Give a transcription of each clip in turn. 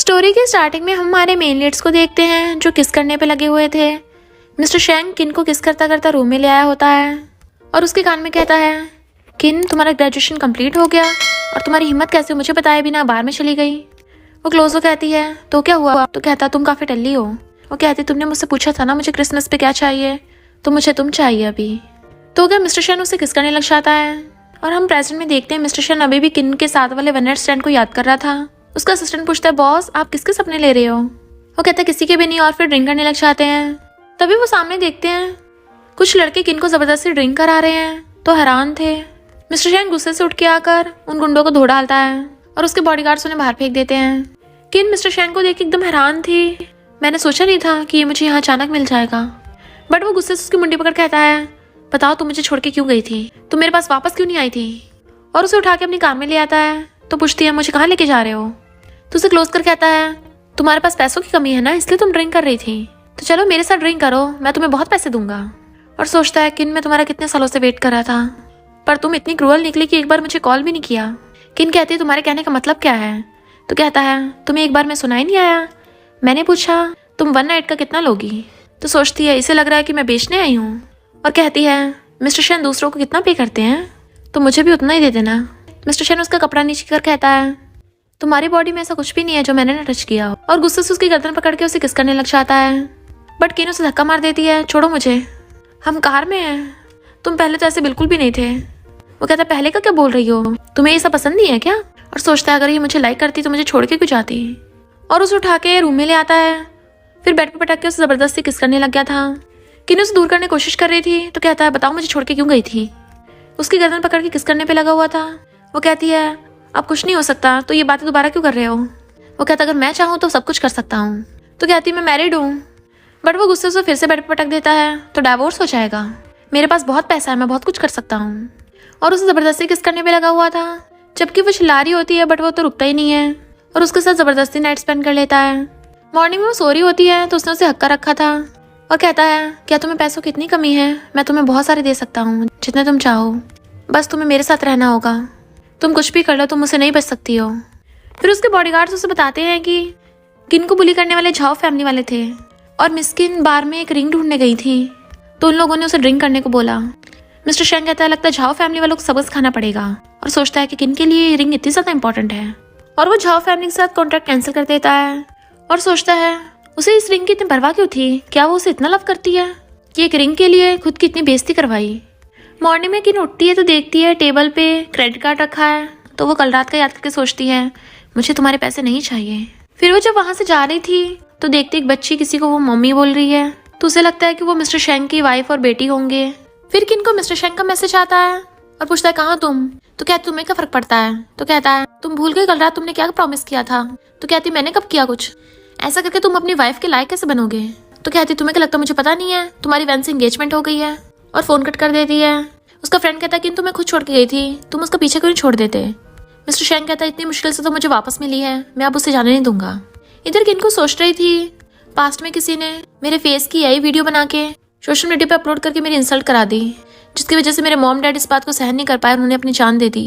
Story के starting में हम हमारे मेन लीड्स को देखते हैं जो किस करने पे लगे हुए थे। मिस्टर शेंग किन को किस करता करता रूम में ले आया होता है और उसके कान में कहता है, किन तुम्हारा ग्रेजुएशन कंप्लीट हो गया और तुम्हारी हिम्मत कैसे मुझे बताए बिना बाहर में चली गई। वो क्लोज हो कहती है, तो क्या हुआ। तो कहता, तुम काफ़ी टल्ली हो। वो कहती, तुमने मुझसे पूछा था ना मुझे क्रिसमस पे क्या चाहिए, तो मुझे तुम चाहिए अभी। तो क्या मिस्टर शेन उसे किस करने लग जाता है और हम प्रेजेंट में देखते हैं मिस्टर शेन अभी भी किन के साथ वाले वन नाइट स्टैंड को याद कर रहा था। उसका असिस्टेंट पूछता है, बॉस आप किसके सपने ले रहे हो। वो कहता है, किसी के भी नहीं, और फिर ड्रिंक करने लग जाते हैं। तभी वो सामने देखते हैं कुछ लड़के किन को जबरदस्ती ड्रिंक करा रहे हैं, तो हैरान थे। मिस्टर शेन गुस्से से उठ के आकर उन गुंडों को धो डालता है और उसके बॉडीगार्ड्स उन्हें बाहर फेंक देते हैं। किन मिस्टर शेन को देख एकदम हैरान थी। मैंने सोचा नहीं था कि ये मुझे यहाँ अचानक मिल जाएगा। बट वो गुस्से से उसकी मुंडी पकड़ कहता है, बताओ तुम मुझे छोड़ के क्यों गई थी, तुम मेरे पास वापस क्यों नहीं आई थी। और उसे उठा के अपनी कार में ले आता है। तो पूछती है, मुझे कहाँ लेके जा रहे हो। तो उसे क्लोज कर कहता है, तुम्हारे पास पैसों की कमी है ना, इसलिए तुम ड्रिंक कर रही थी, तो चलो मेरे साथ ड्रिंक करो, मैं तुम्हें बहुत पैसे दूंगा। और सोचता है, किन मैं तुम्हारा कितने सालों से वेट कर रहा था, पर तुम इतनी क्रूअल निकली कि एक बार मुझे कॉल भी नहीं किया। किन कहती है, तुम्हारे कहने का मतलब क्या है। तो कहता है, तुम्हें एक बार मैं सुनाई नहीं आया, मैंने पूछा तुम वन नाइट का कितना लोगी। तो सोचती है, इसे लग रहा है कि मैं बेचने आई हूँ। और कहती है, मिस्टर शेन दूसरों को कितना पे करते हैं, तो मुझे भी उतना ही दे देना। मिस्टर शेन उसका कपड़ा नीचे कर कहता है, तुम्हारी बॉडी में ऐसा कुछ भी नहीं है जो मैंने ना टच किया हो। और गुस्से से उसकी गर्दन पकड़ के उसे किस करने लग जाता है। बट किन उसे धक्का मार देती है, छोड़ो मुझे, हम कार में हैं, तुम पहले तो ऐसे बिल्कुल भी नहीं थे। वो कहता, पहले का क्या बोल रही हो, तुम्हें ये सब पसंद नहीं है क्या। और सोचता है, अगर ये मुझे लाइक करती तो मुझे छोड़ के क्यों जाती। और उसे उठा के रूम में ले आता है। फिर बेड पर पटक के उसे जबरदस्ती किस करने लग गया था। किन उसे दूर करने की कोशिश कर रही थी। तो कहता है, बताओ मुझे छोड़ के क्यों गई थी। उसकी गर्दन पकड़ के किस करने पे लगा हुआ था। वो कहती है, अब कुछ नहीं हो सकता, तो ये बातें दोबारा क्यों कर रहे हो। वो कहता, अगर मैं चाहूँ तो सब कुछ कर सकता हूँ। तो कहती, मैं मैरिड हूँ। बट वो गुस्से से फिर से बेड पर पटक देता है, तो डाइवोर्स हो जाएगा, मेरे पास बहुत पैसा है, मैं बहुत कुछ कर सकता हूँ। और उसे जबरदस्ती किस करने पे लगा हुआ था, जबकि वो चिल्ला रही होती है, बट वो तो रुकता ही नहीं है और उसके साथ जबरदस्ती नाइट स्पेंड कर लेता है। मॉर्निंग में वो सो रही होती है, तो उसने उसे हक्का रखा था और कहता है, क्या तुम्हें पैसों की इतनी कमी है, मैं तुम्हें बहुत सारे दे सकता हूँ, जितने तुम चाहो, बस तुम्हें मेरे साथ रहना होगा, तुम कुछ भी कर लो, तुम मुझसे नहीं बच सकती हो। फिर उसके बॉडीगार्ड्स उसे बताते हैं कि किन को बुली करने वाले झाओ फैमिली वाले थे और मिस किन बार में एक रिंग ढूंढने गई थी, तो उन लोगों ने उसे ड्रिंक करने को बोला। मिस्टर शेंग कहता है, लगता है झाओ फैमिली वालों को सबक खाना पड़ेगा। और सोचता है कि किन के लिए ये रिंग इतनी ज़्यादा इंपॉर्टेंट है। और वो झाओ फैमिली के साथ कॉन्ट्रैक्ट कैंसिल कर देता है और सोचता है, उसे इस रिंग की इतनी परवाह क्यों थी, क्या वो उसे इतना लव करती है कि एक रिंग के लिए खुद की इतनी बेइज्जती करवाई। मॉर्निंग में किन उठती है तो देखती है टेबल पे क्रेडिट कार्ड रखा है, तो वो कल रात का याद करके सोचती है, मुझे तुम्हारे पैसे नहीं चाहिए। फिर वो जब वहां से जा रही थी तो देखती एक बच्ची किसी को वो मम्मी बोल रही है, तो उसे लगता है कि वो मिस्टर शेंग की वाइफ और बेटी होंगे। फिर किन को मिस्टर शेंग का मैसेज आता है और पूछता है, कहाँ तुम। तो कहती, तुम्हें क्या फर्क पड़ता है। तो कहता है, तुम भूल गए कल रात तुमने क्या प्रॉमिस किया था। तो कहती, मैंने कब किया कुछ, ऐसा करके तुम अपनी वाइफ के लायक कैसे बनोगे। तो कहती, तुम्हें क्या लगता मुझे पता नहीं है, तुम्हारी वैन से एंगेजमेंट हो गई है। और फोन कट कर देती है। उसका फ्रेंड कहता है, कि तुम्हें खुद छोड़ के गई थी, तुम उसका पीछे क्यों नहीं छोड़ देते। मिस्टर शेंग कहता है, इतनी मुश्किल से तो मुझे वापस मिली है, मैं अब उसे जाने नहीं दूंगा। इधर किन को सोच रही थी, पास्ट में किसी ने मेरे फेस की यही वीडियो बना के सोशल मीडिया पे अपलोड करके मेरी इंसल्ट करा दी, जिसकी वजह से मेरे मॉम डैड इस बात को सहन नहीं कर पाए, उन्होंने अपनी जान दे दी।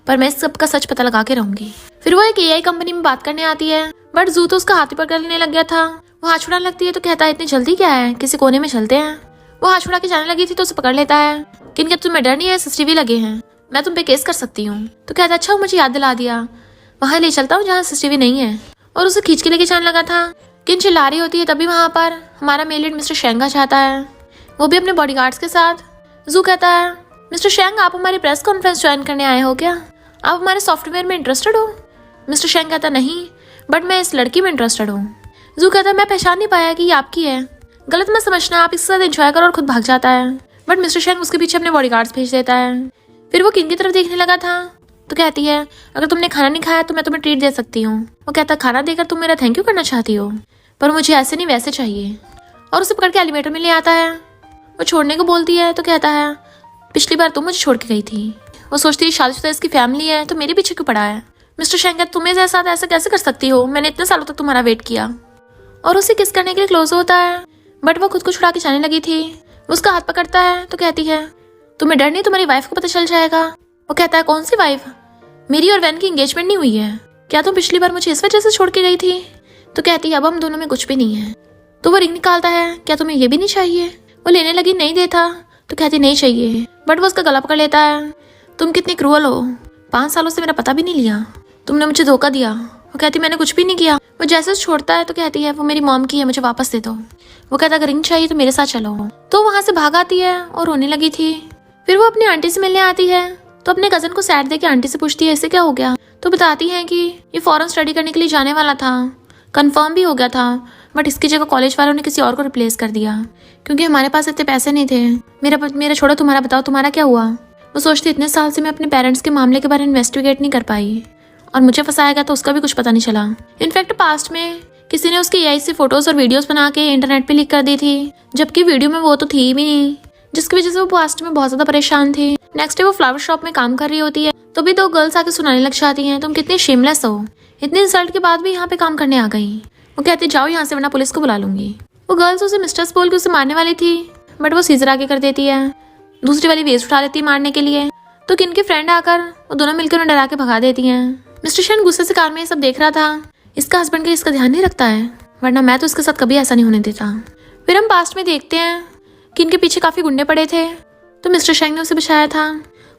पर मैं इस सब का सच पता लगा के रहूंगी। फिर वो एक एआई कंपनी में बात करने आती है, बट जू तो उसका हाथ ही पकड़ने लग गया था। वो हाथ छुड़ाने लगती है तो कहता है, इतनी जल्दी क्या है, किसी कोने में चलते हैं। वो हाथ छुड़ा के जाने लगी थी तो उसे पकड़ लेता है। किन कहता, तुम्हें डर नहीं है, सीसीटीवी लगे हैं, मैं तुम पे केस कर सकती हूँ। तो कहता, अच्छा मुझे याद दिला दिया, वहाँ ले चलता हूँ जहाँ सीसीटीवी नहीं है। और उसे खींच के लेके जाने लगा था। किन चिल्ला रही होती है, तभी वहाँ पर हमारा मेल लीड मिस्टर शेंग आ जाता है, वो भी अपने बॉडीगार्ड्स के साथ। जू कहता है, मिस्टर शेंग आप हमारी प्रेस कॉन्फ्रेंस ज्वाइन करने आए हो क्या, आप हमारे सॉफ्टवेयर में इंटरेस्टेड हो। मिस्टर शेंग कहता, नहीं, बट मैं इस लड़की में इंटरेस्टेड हूँ। जू कहता, मैं पहचान नहीं पाया कि ये आपकी है, गलत मत समझना, आप इसके साथ एंजॉय करो। और खुद भाग जाता है। बट मिस्टर शेंग उसके पीछे अपने बॉडीगार्ड्स भेज देता है। फिर वो किन की तरफ देखने लगा था तो कहती है, अगर तुमने खाना नहीं खाया तो मैं तुम्हें ट्रीट दे सकती हूँ। वो कहता, खाना देकर तुम मेरा थैंक यू करना चाहती हो, पर मुझे ऐसे नहीं वैसे चाहिए। और उसे पकड़ के एलिवेटर में ले आता है। वो छोड़ने को बोलती है तो कहता है, पिछली बार तुम मुझे छोड़ के गई थी। वो सोचती है, शादीशुदा इसकी फैमिली है तो मेरे पीछे क्यों पड़ा है। मिस्टर शेंग कहता, तुम्हें साथ ऐसा कैसे कर सकती हो, मैंने इतने सालों तक तुम्हारा वेट किया। और उसे किस करने के लिए क्लोज होता है, बट वो खुद को छुड़ा के जाने लगी थी। वो उसका हाथ पकड़ता है तो कहती है, तुम्हें डर नहीं, तुम्हारी वाइफ को पता चल जाएगा। वो कहता है, कौन सी वाइफ, मेरी और वैन की एंगेजमेंट नहीं हुई है क्या, तुम पिछली बार मुझे इस वजह से छोड़ के गई थी। तो कहती है अब हम दोनों में कुछ भी नहीं है। तो वो रिंग निकालता है, क्या तुम्हें ये भी नहीं चाहिए? वो लेने लगी, नहीं देता। तो कहती नहीं चाहिए, बट वो उसका गला पकड़ लेता है। तुम कितनी क्रूअल हो, 5 सालों से मेरा पता भी नहीं लिया, तुमने मुझे धोखा दिया। वो कहती मैंने कुछ भी नहीं किया। वो जैसे छोड़ता है तो कहती है वो मेरी मॉम की है, मुझे वापस दे दो। वो कहता अगर रिंग चाहिए तो मेरे साथ चलो। तो वहां से भाग आती है और रोने लगी थी। फिर वो अपनी आंटी से मिलने आती है तो अपने कजन को सैड देके आंटी से पूछती है इससे क्या हो गया। तो बताती है कि ये फॉरेन स्टडी करने के लिए जाने वाला था, कंफर्म भी हो गया था, बट इसकी जगह कॉलेज वालों ने किसी और को रिप्लेस कर दिया क्योंकि हमारे पास इतने पैसे नहीं थे। मेरा छोड़ो, तुम्हारा बताओ, तुम्हारा क्या हुआ? वो सोचती इतने साल से मैं अपने पेरेंट्स के मामले के बारे में इन्वेस्टिगेट नहीं कर पाई और मुझे फंसाया गया तो उसका भी कुछ पता नहीं चला। इनफैक्ट पास्ट में किसी ने उसकी एआई से फोटोज और वीडियोस बना के इंटरनेट पे लीक कर दी थी, जबकि वीडियो में वो तो थी भी नहीं, जिसकी वजह से वो पास्ट में बहुत ज्यादा परेशान थी। नेक्स्ट डे वो फ्लावर शॉप में काम कर रही होती है तो भी 2 गर्ल्स आके सुनाने लग जाती हैं तुम कितनी शेमलेस हो, इतने इंसल्ट के बाद भी यहाँ पे काम करने आ गई। वो कहती जाओ यहाँ से वरना पुलिस को बुला लूंगी। वो गर्ल्स उसे मिस्टर्स बोल के उसे मारने वाली थी, बट वो सीजर आगे कर देती है, दूसरी वाली वेस्ट उठा लेती है मारने के लिए। तो किन के फ्रेंड आकर वो दोनों मिलकर उन्हें डरा के भगा देती हैं। मिस्टर शेन गुस्से से कार में ये सब देख रहा था, इसका हस्बैंड का इसका ध्यान नहीं रखता है, वरना मैं तो इसके साथ कभी ऐसा नहीं होने देता। फिर हम पास्ट में देखते हैं कि इनके पीछे काफी गुंडे पड़े थे तो मिस्टर शेंग ने उसे बचाया था।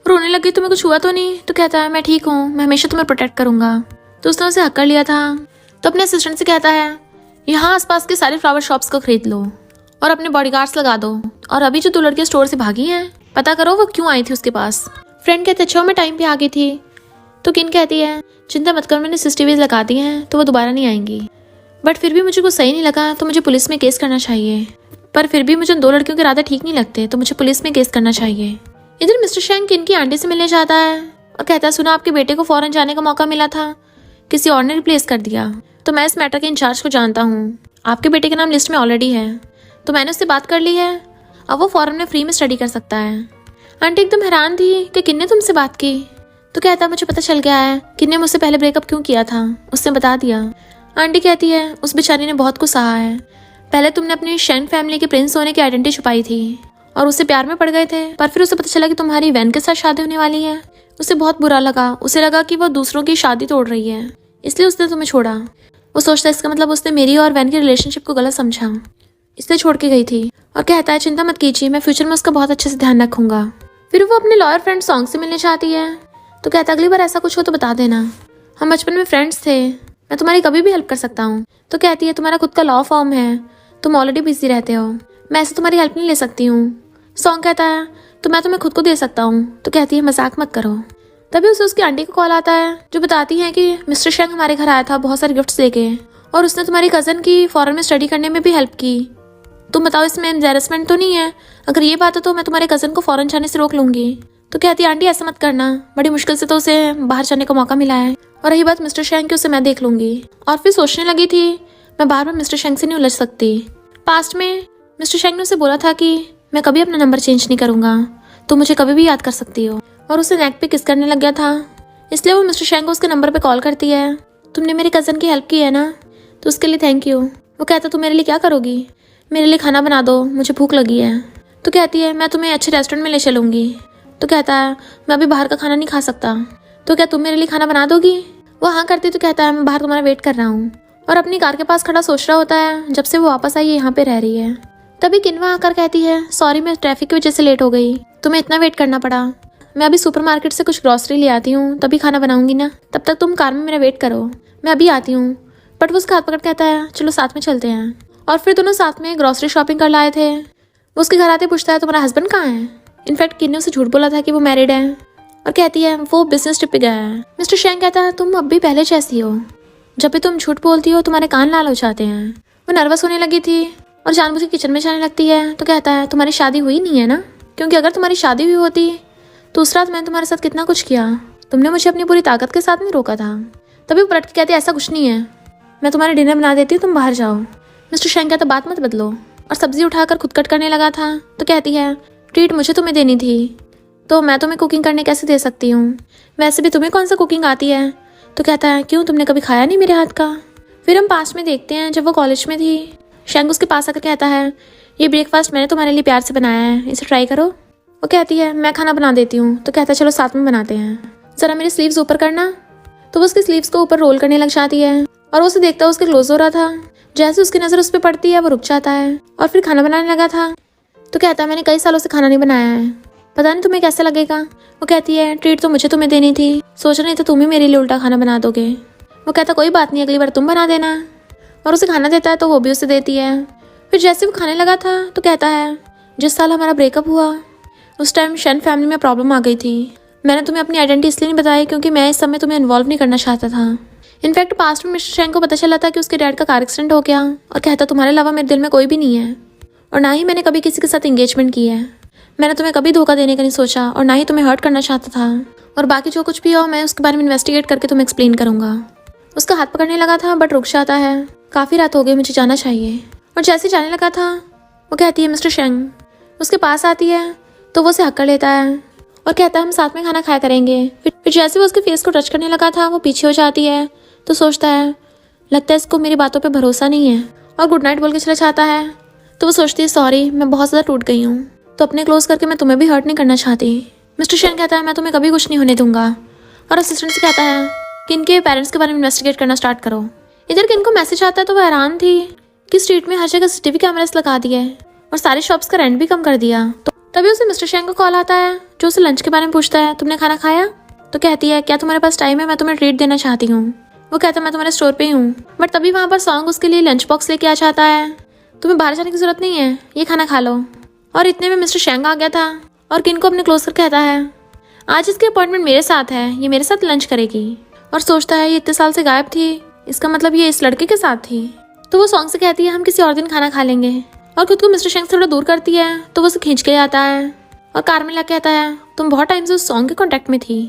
रोने लगी तुम्हें कुछ हुआ तो नहीं? तो कहता है मैं ठीक हूँ, मैं हमेशा तुम्हें प्रोटेक्ट करूंगा। तो उसने उसे हक कर लिया था। तो अपने असिस्टेंट से कहता है यहाँ आसपास के सारे फ्लावर शॉप्स को खरीद लो और अपने बॉडीगार्ड्स लगा दो, और अभी जो 2 लड़कियां स्टोर से भागी हैं पता करो वो क्यों आई थी उसके पास। फ्रेंड कहते अच्छा मैं टाइम पे आ गई थी। तो किन कहती है चिंता मत कर, मैंने CCTV लगा दी हैं तो वो दोबारा नहीं आएंगी, बट फिर भी मुझे कुछ सही नहीं लगा तो मुझे पुलिस में केस करना चाहिए, पर फिर भी मुझे 2 लड़कियों के इरादे ठीक नहीं लगते तो मुझे पुलिस में केस करना चाहिए। इधर मिस्टर शेंग किन की आंटी से मिलने जाता है और कहता है सुना आपके बेटे को फॉरेन जाने का मौका मिला था, किसी और ने रिप्लेस कर दिया। तो मैं इस मैटर के इंचार्ज को जानता हूँ, आपके बेटे के नाम लिस्ट में ऑलरेडी है, तो मैंने उससे बात कर ली है, अब वो फॉरेन में फ्री में स्टडी कर सकता है। आंटी एकदम हैरान थी कि किन्ने तुमसे बात की। तो कहता मुझे पता चल गया है किन्ने मुझसे पहले ब्रेकअप क्यों किया था, उसने बता दिया। आंटी कहती है उस बेचारी ने बहुत कुछ सहा है, पहले तुमने अपनी शेन फैमिली के प्रिंस होने की आइडेंटिटी छुपाई थी और उससे प्यार में पड़ गए थे, पर फिर उसे पता चला कि तुम्हारी वैन के साथ शादी होने वाली है। उसे बहुत बुरा लगा, उसे लगा कि वो दूसरों की शादी तोड़ रही है, इसलिए उसने तुम्हें छोड़ा। वो सोचता है इसका मतलब उसने मेरी और वैन की रिलेशनशिप को गलत समझा, इसलिए छोड़ के गई थी। और कहता है चिंता मत कीजिए, मैं फ्यूचर में उसका बहुत अच्छे से ध्यान रखूंगा। फिर वो अपने लॉयर फ्रेंड सॉन्ग से मिलने चाहती है तो कहता अगली बार ऐसा कुछ हो तो बता देना, हम बचपन में फ्रेंड्स थे, मैं तुम्हारी कभी भी हेल्प कर सकता हूँ। तो कहती है तुम्हारा खुद का लॉ फॉर्म है, तुम ऑलरेडी बिजी रहते हो, मैं ऐसे तुम्हारी हेल्प नहीं ले सकती हूँ। सॉन्ग कहता है तो मैं तुम्हें खुद को दे सकता हूँ। तो कहती है मजाक मत करो। तभी उसे उसकी आंटी को कॉल आता है जो बताती है कि मिस्टर शेंग हमारे घर आया था बहुत सारे गिफ्ट्स लेके, और उसने तुम्हारी कजन की फॉरेन में स्टडी करने में भी हेल्प की। तुम बताओ इसमें एम्बैरेसमेंट तो नहीं है? अगर ये बात है तो मैं तुम्हारे कजन को फॉरेन जाने से रोक लूंगी। तो कहती है आंटी ऐसा मत करना, बड़ी मुश्किल से तो उसे बाहर जाने का मौका मिला है, और रही बात मिस्टर शेंग की उसे मैं देख लूंगी। और फिर सोचने लगी थी मैं बार बार मिस्टर शेंग से नहीं उलझ सकती। पास्ट में मिस्टर शेंग ने उसे बोला था कि मैं कभी अपना नंबर चेंज नहीं करूंगा, तो मुझे कभी भी याद कर सकती हो, और उसे नेक पे किस करने लग गया था, इसलिए वो मिस्टर शेंग को उसके नंबर पे कॉल करती है। तुमने मेरे कजन की हेल्प की है ना, तो उसके लिए थैंक यू। वो कहता तुम मेरे लिए क्या करोगी? मेरे लिए खाना बना दो, मुझे भूख लगी है। तो कहती है मैं तुम्हें अच्छे रेस्टोरेंट में ले चलूंगी। तो कहता है मैं अभी बाहर का खाना नहीं खा सकता। तो क्या तुम मेरे लिए खाना बना दोगी? वो हाँ करती तो कहता है मैं बाहर तुम्हारा वेट कर रहा हूँ, और अपनी कार के पास खड़ा सोच रहा होता है जब से वो वापस आई यहाँ पे रह रही है। तभी किन्वा आकर कहती है सॉरी मैं ट्रैफिक की वजह से लेट हो गई, तुम्हें इतना वेट करना पड़ा, मैं अभी सुपरमार्केट से कुछ ग्रॉसरी ले आती हूँ तभी खाना बनाऊंगी ना, तब तक तुम कार में मेरा वेट करो, मैं अभी आती हूँ। बट वो उसका हाथ पकड़ कहता है चलो साथ में चलते हैं, और फिर दोनों साथ में ग्रॉसरी शॉपिंग कर लाए थे। वो उसके घर आते पूछता है तुम्हारा हस्बैंड कहाँ है? इनफैक्ट किन्ने उसे झूठ बोला था कि वो मैरिड है, और कहती है वो बिजनेस ट्रिप पे गया है। मिस्टर शेंग कहता है तुम अब भी पहले जैसी हो, जब भी तुम झूठ बोलती हो तुम्हारे कान लाल हो जाते हैं। वो नर्वस होने लगी थी और जानबूझ के किचन में जाने लगती है। तो कहता है तुम्हारी शादी हुई नहीं है ना, क्योंकि अगर तुम्हारी शादी हुई होती तो उस रात मैंने तुम्हारे साथ कितना कुछ किया, तुमने मुझे अपनी पूरी ताकत के साथ नहीं रोका था। तभी वो पलट के कहती है ऐसा कुछ नहीं है, मैं तुम्हारे डिनर बना देती हूँ, तुम बाहर जाओ। मिस्टर शेंग कहता बात मत बदलो, और सब्जी उठाकर खुद कट करने लगा था। तो कहती है ट्रीट मुझे तुम्हें देनी थी, तो मैं तुम्हें कुकिंग करने कैसे दे सकती हूँ, वैसे भी तुम्हें कौन सा कुकिंग आती है। तो कहता है क्यों तुमने कभी खाया नहीं मेरे हाथ का। फिर हम पास में देखते हैं जब वो कॉलेज में थी, शेंग उसके पास आकर कहता है ये ब्रेकफास्ट मैंने तुम्हारे लिए प्यार से बनाया है, इसे ट्राई करो। वो कहती है मैं खाना बना देती हूँ। तो कहता है चलो साथ में बनाते हैं, ज़रा मेरी स्लीव्स ऊपर करना। तो वो उसकी स्लीव्स को ऊपर रोल करने लग जाती है और वो उसे देखता उसके क्लोज हो रहा था। जैसे उसकी नज़र उस पर पड़ती है वो रुक जाता है और फिर खाना बनाने लगा था। तो कहता है मैंने कई सालों से खाना नहीं बनाया है, पता नहीं तुम्हें कैसा लगेगा। वो कहती है ट्रीट तो मुझे तुम्हें देनी थी, सोच रही तो तुम ही मेरे लिए उल्टा खाना बना दोगे। वो कहता कोई बात नहीं, अगली बार तुम बना देना, और उसे खाना देता है तो वो भी उसे देती है। फिर जैसे वो खाने लगा था तो कहता है जिस साल हमारा ब्रेकअप हुआ उस टाइम शेन फैमिली में प्रॉब्लम आ गई थी। मैंने तुम्हें अपनी आइडेंटिटी इसलिए नहीं बताई क्योंकि मैं इस समय तुम्हें इन्वॉल्व नहीं करना चाहता था। इनफैक्ट पास्ट में मिस्टर शेंग को पता चला था कि उसके डैड का कार एक्सीडेंट हो गया और कहता तुम्हारे अलावा मेरे दिल में कोई भी नहीं है और ना ही मैंने कभी किसी के साथ एंगेजमेंट की है। मैंने तुम्हें कभी धोखा देने का नहीं सोचा और ना ही तुम्हें हर्ट करना चाहता था, और बाकी जो कुछ भी हो मैं उसके बारे में इन्वेस्टिगेट करके तुम्हें एक्सप्लेन करूंगा। उसका हाथ पकड़ने लगा था बट रुक जाता है, काफ़ी रात हो गई, मुझे जाना चाहिए। और जैसे जाने लगा था वो कहती है मिस्टर शेंग। उसके पास आती है तो वो उसे हक कर लेता है और कहता है हम साथ में खाना खाया करेंगे। फिर जैसे वो उसके फेस को टच करने लगा था वो पीछे हो जाती है तो सोचता है लगता है इसको मेरी बातों पे भरोसा नहीं है, और गुड नाइट बोल के चला जाता है। तो वो सोचती है सॉरी मैं बहुत ज़्यादा टूट गई हूँ, तो अपने क्लोज करके मैं तुम्हें भी हर्ट नहीं करना चाहती। मिस्टर शेन कहता है मैं तुम्हें कभी कुछ नहीं होने दूंगा, और असिस्टेंट से कहता है कि इनके पेरेंट्स के बारे में इन्वेस्टिगेट करना स्टार्ट करो। इधर किन को मैसेज आता है तो वो हैरान थी कि स्ट्रीट में हर जगह CCTV कैमरास लगा दिए और सारी शॉप्स का रेंट भी कम कर दिया। तो तभी उसे मिस्टर शेंग का कॉल आता है जो उसे लंच के बारे में पूछता है तुमने खाना खाया। तो कहती है क्या तुम्हारे पास टाइम है, मैं तुम्हें ट्रीट देना चाहती हूँ। वो कहता है मैं तुम्हारे स्टोर पे ही हूँ, बट तभी वहाँ पर सॉन्ग उसके लिए लंच बॉक्स लेके आ जाता है। तुम्हें बाहर जाने की जरूरत नहीं है, ये खाना खा लो। और इतने में मिस्टर शेंग आ गया था और किन को अपने क्लोज कर कहता है आज इसकी अपॉइंटमेंट मेरे साथ है, ये मेरे साथ लंच करेगी। और सोचता है ये इतने साल से गायब थी, इसका मतलब ये इस लड़के के साथ थी। तो वो सॉन्ग से कहती है हम किसी और दिन खाना खा लेंगे, और खुद को मिस्टर शेंग से थोड़ा दूर करती है तो वो उसे खींच के आता है और कार में लग कहता है तुम बहुत टाइम से उस सॉन्ग के कॉन्टेक्ट में थी।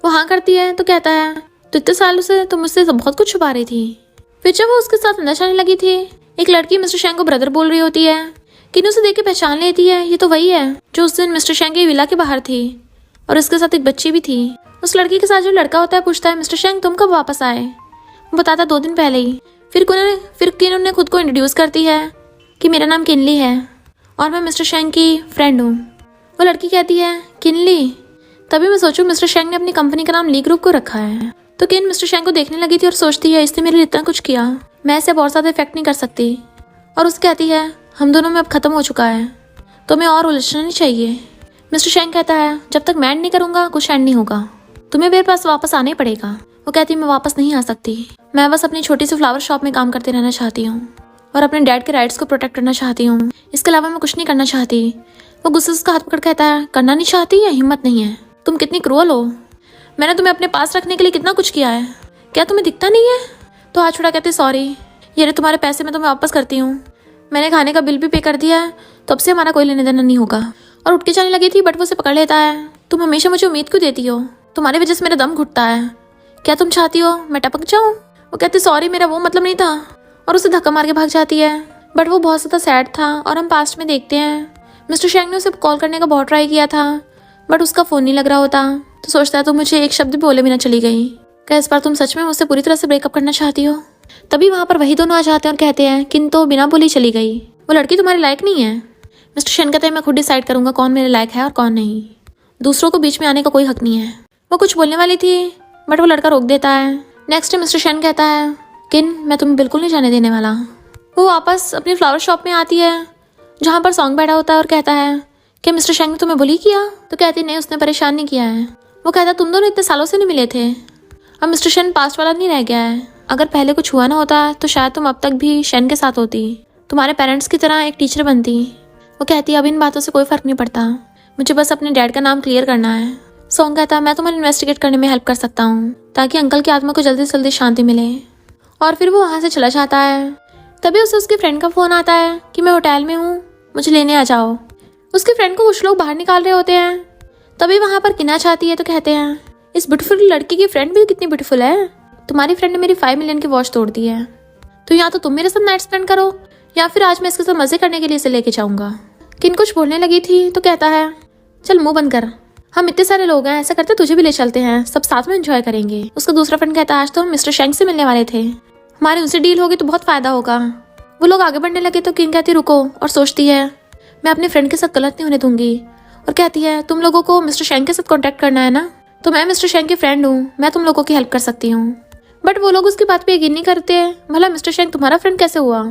वो हाँ करती है तो कहता है तो इतने सालों से तुम मुझसे बहुत कुछ छुपा रही थी। फिर जब वो उसके साथ अंदर जाने लगी थी एक लड़की मिस्टर शेंग को ब्रदर बोल रही होती है। किन उसे देख के पहचान लेती है ये तो वही है जो उस दिन मिस्टर शेंग के विला के बाहर थी, और उसके साथ एक बच्ची भी थी। उस लड़की के साथ जो लड़का होता है पूछता है मिस्टर शेंग तुम कब वापस आए। वो बताता 2 दिन पहले ही। फिर किन ने खुद को इंट्रोड्यूस करती है कि मेरा नाम किनली है और मैं मिस्टर शेंग की फ्रेंड हूँ। वो लड़की कहती है किनली, तभी मैं सोचूं मिस्टर शेंग ने अपनी कंपनी का नाम ली ग्रुप को रखा है। तो किन मिस्टर शेंग को देखने लगी थी और सोचती है इसने मेरे लिए इतना कुछ किया, मैं इसे बहुत ज़्यादा इफेक्ट नहीं कर सकती। और उसे कहती है हम दोनों में अब खत्म हो चुका है, तो मैं और उलझना नहीं चाहिए। मिस्टर शेंग कहता है जब तक मैं एंड नहीं करूँगा कुछ एंड नहीं होगा, तुम्हें मेरे पास वापस आना ही पड़ेगा। वो कहती है मैं वापस नहीं आ सकती, मैं बस अपनी छोटी सी फ्लावर शॉप में काम करते रहना चाहती हूँ और अपने डैड के राइट्स को प्रोटेक्ट करना चाहती हूँ, इसके अलावा मैं कुछ नहीं करना चाहती। वो गुस्से से उसका हाथ पकड़ कहता है करना नहीं चाहती या हिम्मत नहीं है, तुम कितनी क्रूअल हो, मैंने तुम्हें अपने पास रखने के लिए कितना कुछ किया है, क्या तुम्हें दिखता नहीं है। तो हाथ छुड़ा कहते सॉरी, ये रहे तुम्हारे पैसे मैं तुम्हें वापस करती हूँ, मैंने खाने का बिल भी पे कर दिया है तो अब से हमारा कोई लेने देना नहीं होगा। और उठ के जाने लगी थी बट वो उसे पकड़ लेता है तुम हमेशा मुझे उम्मीद क्यों देती हो, तुम्हारी वजह से मेरा दम घुटता है, क्या तुम चाहती हो मैं टपक जाऊँ। वो कहती सॉरी मेरा वो मतलब नहीं था, और उसे धक्का मार के भाग जाती है। बट वो बहुत ज़्यादा सैड था और हम पास्ट में देखते हैं मिस्टर शेंग ने उसे कॉल करने का बहुत ट्राई किया था बट उसका फ़ोन नहीं लग रहा होता। तो सोचता है तो मुझे एक शब्द भी बोले बिना चली गई, क्या इस बार तुम सच में मुझसे पूरी तरह से ब्रेकअप करना चाहती हो। तभी वहाँ पर वही दोनों आ जाते हैं और कहते हैं किंतु बिना बोली चली गई, वो लड़की तुम्हारे लायक नहीं है। मिस्टर शेन कहते हैं मैं खुद डिसाइड करूंगा कौन मेरे लायक है और कौन नहीं, दूसरों को बीच में आने का कोई हक नहीं है। वो कुछ बोलने वाली थी बट वो लड़का रोक देता है। नेक्स्ट मिस्टर शेन कहता है किन मैं तुम्हें बिल्कुल नहीं जाने देने वाला। वो वापस अपनी फ्लावर शॉप में आती है जहाँ पर सॉन्ग बैठा होता है और कहता है कि मिस्टर शेंग ने तुम्हें बुली किया। तो कहती नहीं उसने परेशान नहीं किया है। वो कहता तुम दोनों इतने सालों से नहीं मिले थे, अब मिस्टर शेन पास्ट वाला नहीं रह गया है, अगर पहले कुछ हुआ ना होता तो शायद तुम अब तक भी शेन के साथ होती, तुम्हारे पेरेंट्स की तरह एक टीचर बनती। वो कहती है अब इन बातों से कोई फ़र्क नहीं पड़ता, मुझे बस अपने डैड का नाम क्लियर करना है। सॉन्ग कहता है मैं तुम्हें इन्वेस्टिगेट करने में हेल्प कर सकता हूँ ताकि अंकल की आत्मा को जल्दी से जल्दी शांति मिले। और फिर वो वहाँ से चला जाता है। तभी उसे उसके फ्रेंड का फ़ोन आता है कि मैं होटल में हूँ, मुझे लेने आ जाओ। उसके फ्रेंड को कुछ लोग बाहर निकाल रहे होते हैं। तभी वहाँ पर किना चाहती है तो कहते हैं इस ब्यूटीफुल लड़की की फ्रेंड भी कितनी ब्यूटीफुल है, तुम्हारी फ्रेंड ने मेरी 5 मिलियन की वॉच तोड़ दी है, तो या तो तुम मेरे साथ नाइट स्पेंड करो या फिर आज मैं इसके साथ मजे करने के लिए इसे लेके जाऊंगा। किन कुछ बोलने लगी थी तो कहता है चल मुंह बंद कर, हम इतने सारे लोग हैं, ऐसा करते तुझे भी ले चलते हैं, सब साथ में एंजॉय करेंगे। उसका दूसरा फ्रेंड कहता है आज तो हम मिस्टर शेंग से मिलने वाले थे, हमारी उनसे डील होगी तो बहुत फायदा होगा। वो लोग आगे बढ़ने लगे तो किन कहती रुको, और सोचती है मैं अपने फ्रेंड के साथ गलत नहीं होने दूंगी। और कहती है तुम लोगों को मिस्टर शेंग के साथ कांटेक्ट करना है ना, तो मैं मिस्टर शेंग की फ्रेंड हूँ, मैं तुम लोगों की हेल्प कर सकती हूँ। बट वो लोग उसकी बात पे यकीन नहीं करते। भला मिस्टर शेंग तुम्हारा फ्रेंड कैसे हुआ?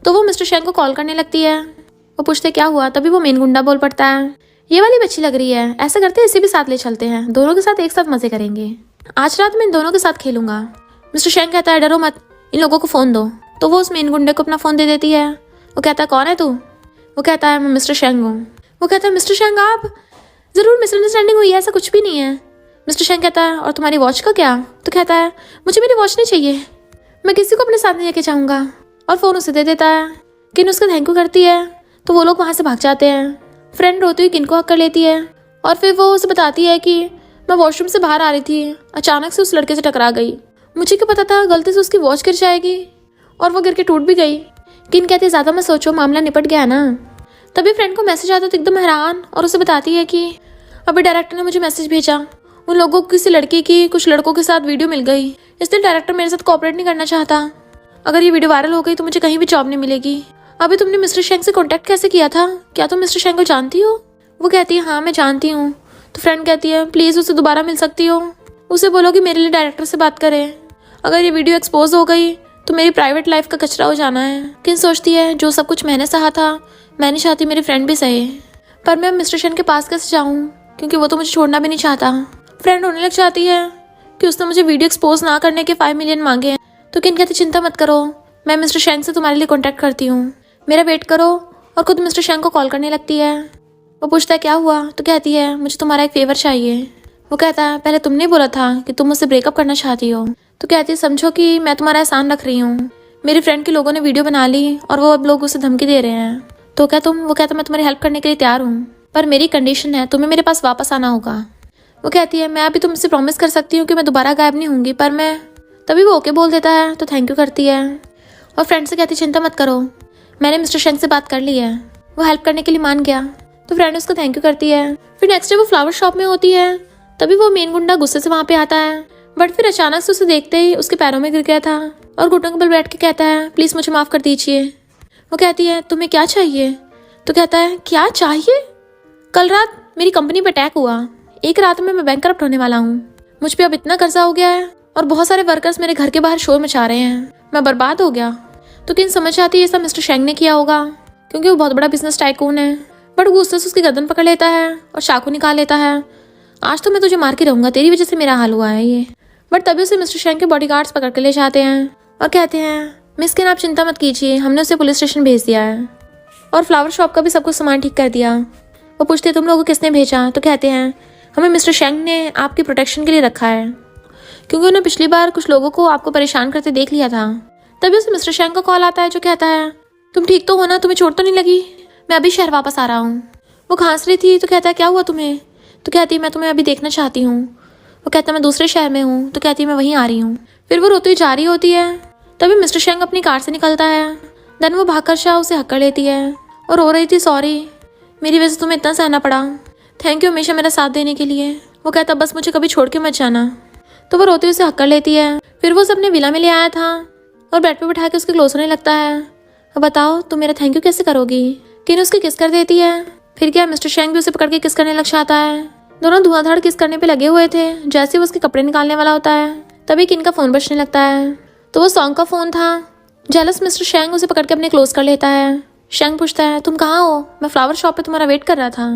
तो वो मिस्टर शेंग को कॉल करने लगती है। वो पूछते क्या हुआ, तभी वो मेन गुंडा बोल पड़ता है, ये वाली बच्ची लग रही है, ऐसा करते इसे भी साथ ले चलते हैं, दोनों के साथ एक साथ मजे करेंगे। आज रात मैं इन दोनों के साथ खेलूंगा। मिस्टर शेंग कहता है डरो मत, इन लोगों को फोन दो। तो वो उस मेन गुंडे को अपना फोन दे देती है। वो कहता है कौन है तू? वो कहता है मैं मिस्टर शेंग हूँ। वो कहता है मिस्टर शेंग आप? जरूर मिसअंडरस्टैंडिंग हुई है, ऐसा कुछ भी नहीं है। मिस्टर शेंग कहता है और तुम्हारी वॉच का क्या? तो कहता है मुझे मेरी वॉच नहीं चाहिए, मैं किसी को अपने साथ नहीं लेके जाऊंगा। और फोन उसे दे देता है। किन उसका थैंक यू करती है तो वो लोग वहां से भाग जाते हैं। फ्रेंड रोती हुई किन को हक कर लेती है और फिर वो उसे बताती है कि मैं वॉशरूम से बाहर आ रही थी, अचानक से उस लड़के से टकरा गई, मुझे क्या पता था गलती से उसकी वॉच गिर जाएगी, और वो गिर के टूट भी गई। किन कहती है ज्यादा मत सोचो, मामला निपट गया ना। तभी फ्रेंड को मैसेज आता तो एकदम हैरान और उसे बताती है कि अभी डायरेक्टर ने मुझे मैसेज भेजा, उन लोगों को किसी लड़की की कुछ लड़कों के साथ वीडियो मिल गई, इसलिए डायरेक्टर मेरे साथ कोऑपरेट नहीं करना चाहता। अगर ये वीडियो वायरल हो गई तो मुझे कहीं भी जॉब नहीं मिलेगी। अभी तुमने मिस्टर शेंग से कांटेक्ट कैसे किया था? क्या तुम मिस्टर शेंग को जानती हो? वो कहती है हाँ मैं जानती हूँ। तो फ्रेंड कहती है प्लीज उसे दोबारा मिल सकती हो, उसे बोलो कि मेरे लिए डायरेक्टर से बात करे, अगर ये वीडियो एक्सपोज हो गई तो मेरी प्राइवेट लाइफ का कचरा हो जाना है। किन सोचती है जो सब कुछ मैंने सहा था मैं नहीं चाहती मेरी फ्रेंड भी सहे, पर मैं मिस्टर शेंग के पास कैसे जाऊँ क्योंकि वो तो मुझे छोड़ना भी नहीं चाहता। फ्रेंड रोने लग जाती है कि उसने मुझे वीडियो एक्सपोज ना करने के 5 मिलियन मांगे हैं। तो किन कहती चिंता मत करो, मैं मिस्टर शेंग से तुम्हारे लिए कॉन्टैक्ट करती हूँ, मेरा वेट करो। और खुद मिस्टर शेंग को कॉल करने लगती है। वो पूछता है क्या हुआ? तो कहती है मुझे तुम्हारा एक फेवर चाहिए। वो कहता है पहले तुमने बोला था कि तुम मुझसे ब्रेकअप करना चाहती हो। तो कहती है समझो कि मैं तुम्हारा एहसान रख रही हूँ, मेरी फ्रेंड के लोगों ने वीडियो बना ली और वो अब लोग उसे धमकी दे रहे हैं, तो क्या तुम? वो कहता मैं तुम्हारी हेल्प करने के लिए तैयार हूँ, पर मेरी कंडीशन है, तुम्हें मेरे पास वापस आना होगा। वो कहती है मैं अभी तुमसे प्रॉमिस कर सकती हूँ कि मैं दोबारा गायब नहीं होंगी, पर मैं तभी वो ओके बोल देता है। तो थैंक यू करती है और फ्रेंड से कहती चिंता मत करो, मैंने मिस्टर शेंग से बात कर ली है, वो हेल्प करने के लिए मान गया। तो फ्रेंड उसको थैंक यू करती है। फिर नेक्स्ट डे वो फ्लावर शॉप में होती है, तभी वो मेन गुंडा गुस्से से वहाँ पे आता है, बट फिर अचानक से उसे देखते ही उसके पैरों में गिर गया था और घुटनों के बल बैठ के कहता है प्लीज मुझे माफ कर दीजिए। वो कहती है तुम्हें क्या चाहिए? तो कहता है क्या चाहिए? कल रात मेरी कंपनी पे अटैक हुआ, एक रात में मैं बैंकरप्ट होने वाला हूँ, मुझ पे अब इतना कर्जा हो गया है और बहुत सारे वर्कर्स मेरे घर के बाहर शोर मचा रहे हैं, मैं बर्बाद हो गया। तो किन समझ आती है ये सब मिस्टर शेंग ने किया होगा क्योंकि वो बहुत बड़ा बिजनेस टाइकून है, बट गुस्से से उसकी गर्दन पकड़ लेता है और चाकू निकाल लेता है, आज तो मैं तुझे मार के रहूंगा, तेरी वजह से मेरा हाल हुआ है ये। बट तभी उसे मिस्टर शेंग के बॉडीगार्ड्स पकड़ के ले जाते हैं और कहते हैं मिस किन आप चिंता मत कीजिए, हमने उसे पुलिस स्टेशन भेज दिया है और फ्लावर शॉप का भी सब कुछ सामान ठीक कर दिया। वो पूछते तुम लोगों को किसने भेजा? तो कहते हैं हमें मिस्टर शेंग ने आपकी प्रोटेक्शन के लिए रखा है क्योंकि उन्हें पिछली बार कुछ लोगों को आपको परेशान करते देख लिया था। तभी उसे मिस्टर शेंग का कॉल आता है जो कहता है तुम ठीक तो हो ना, तुम्हें चोट तो नहीं लगी? मैं अभी शहर वापस आ रहा हूँ। वो खांस रही थी तो कहता है क्या हुआ तुम्हें? तो कहती है मैं तुम्हें अभी देखना चाहती हूँ। वो कहता है मैं दूसरे शहर में हूँ। तो कहती है मैं वहीं आ रही हूँ। फिर वो रोती हुई जा रही होती है, तभी मिस्टर शेंग अपनी कार से निकलता है। देन वो भागकर शाह उसे हक कर लेती है और रो रही थी सॉरी, मेरी वजह से तुम्हें इतना सहना पड़ा, थैंक यू हमेशा मेरा साथ देने के लिए। वो कहता बस मुझे कभी छोड़ के मत जाना। तो वो रोती हुई उसे हक कर लेती है। फिर वो उसे अपने विला में ले आया था और बेड पे बिठा के उसके क्लोज होने लगता है। अब बताओ तुम मेरा थैंक यू कैसे करोगी? किन उसकी किस कर देती है। फिर क्या मिस्टर शेंग भी उसे पकड़ के किस करने लग जाता है। दोनों धुआंधार किस करने पे लगे हुए थे। जैसे वो उसके कपड़े निकालने वाला होता है तभी किन का फोन बजने लगता है, तो वो सॉन्ग का फोन था। जेलस मिस्टर शेंग उसे पकड़ के अपने क्लोज कर लेता है। शेंग पूछता है तुम कहाँ हो? मैं फ्लावर शॉप पे तुम्हारा वेट कर रहा था।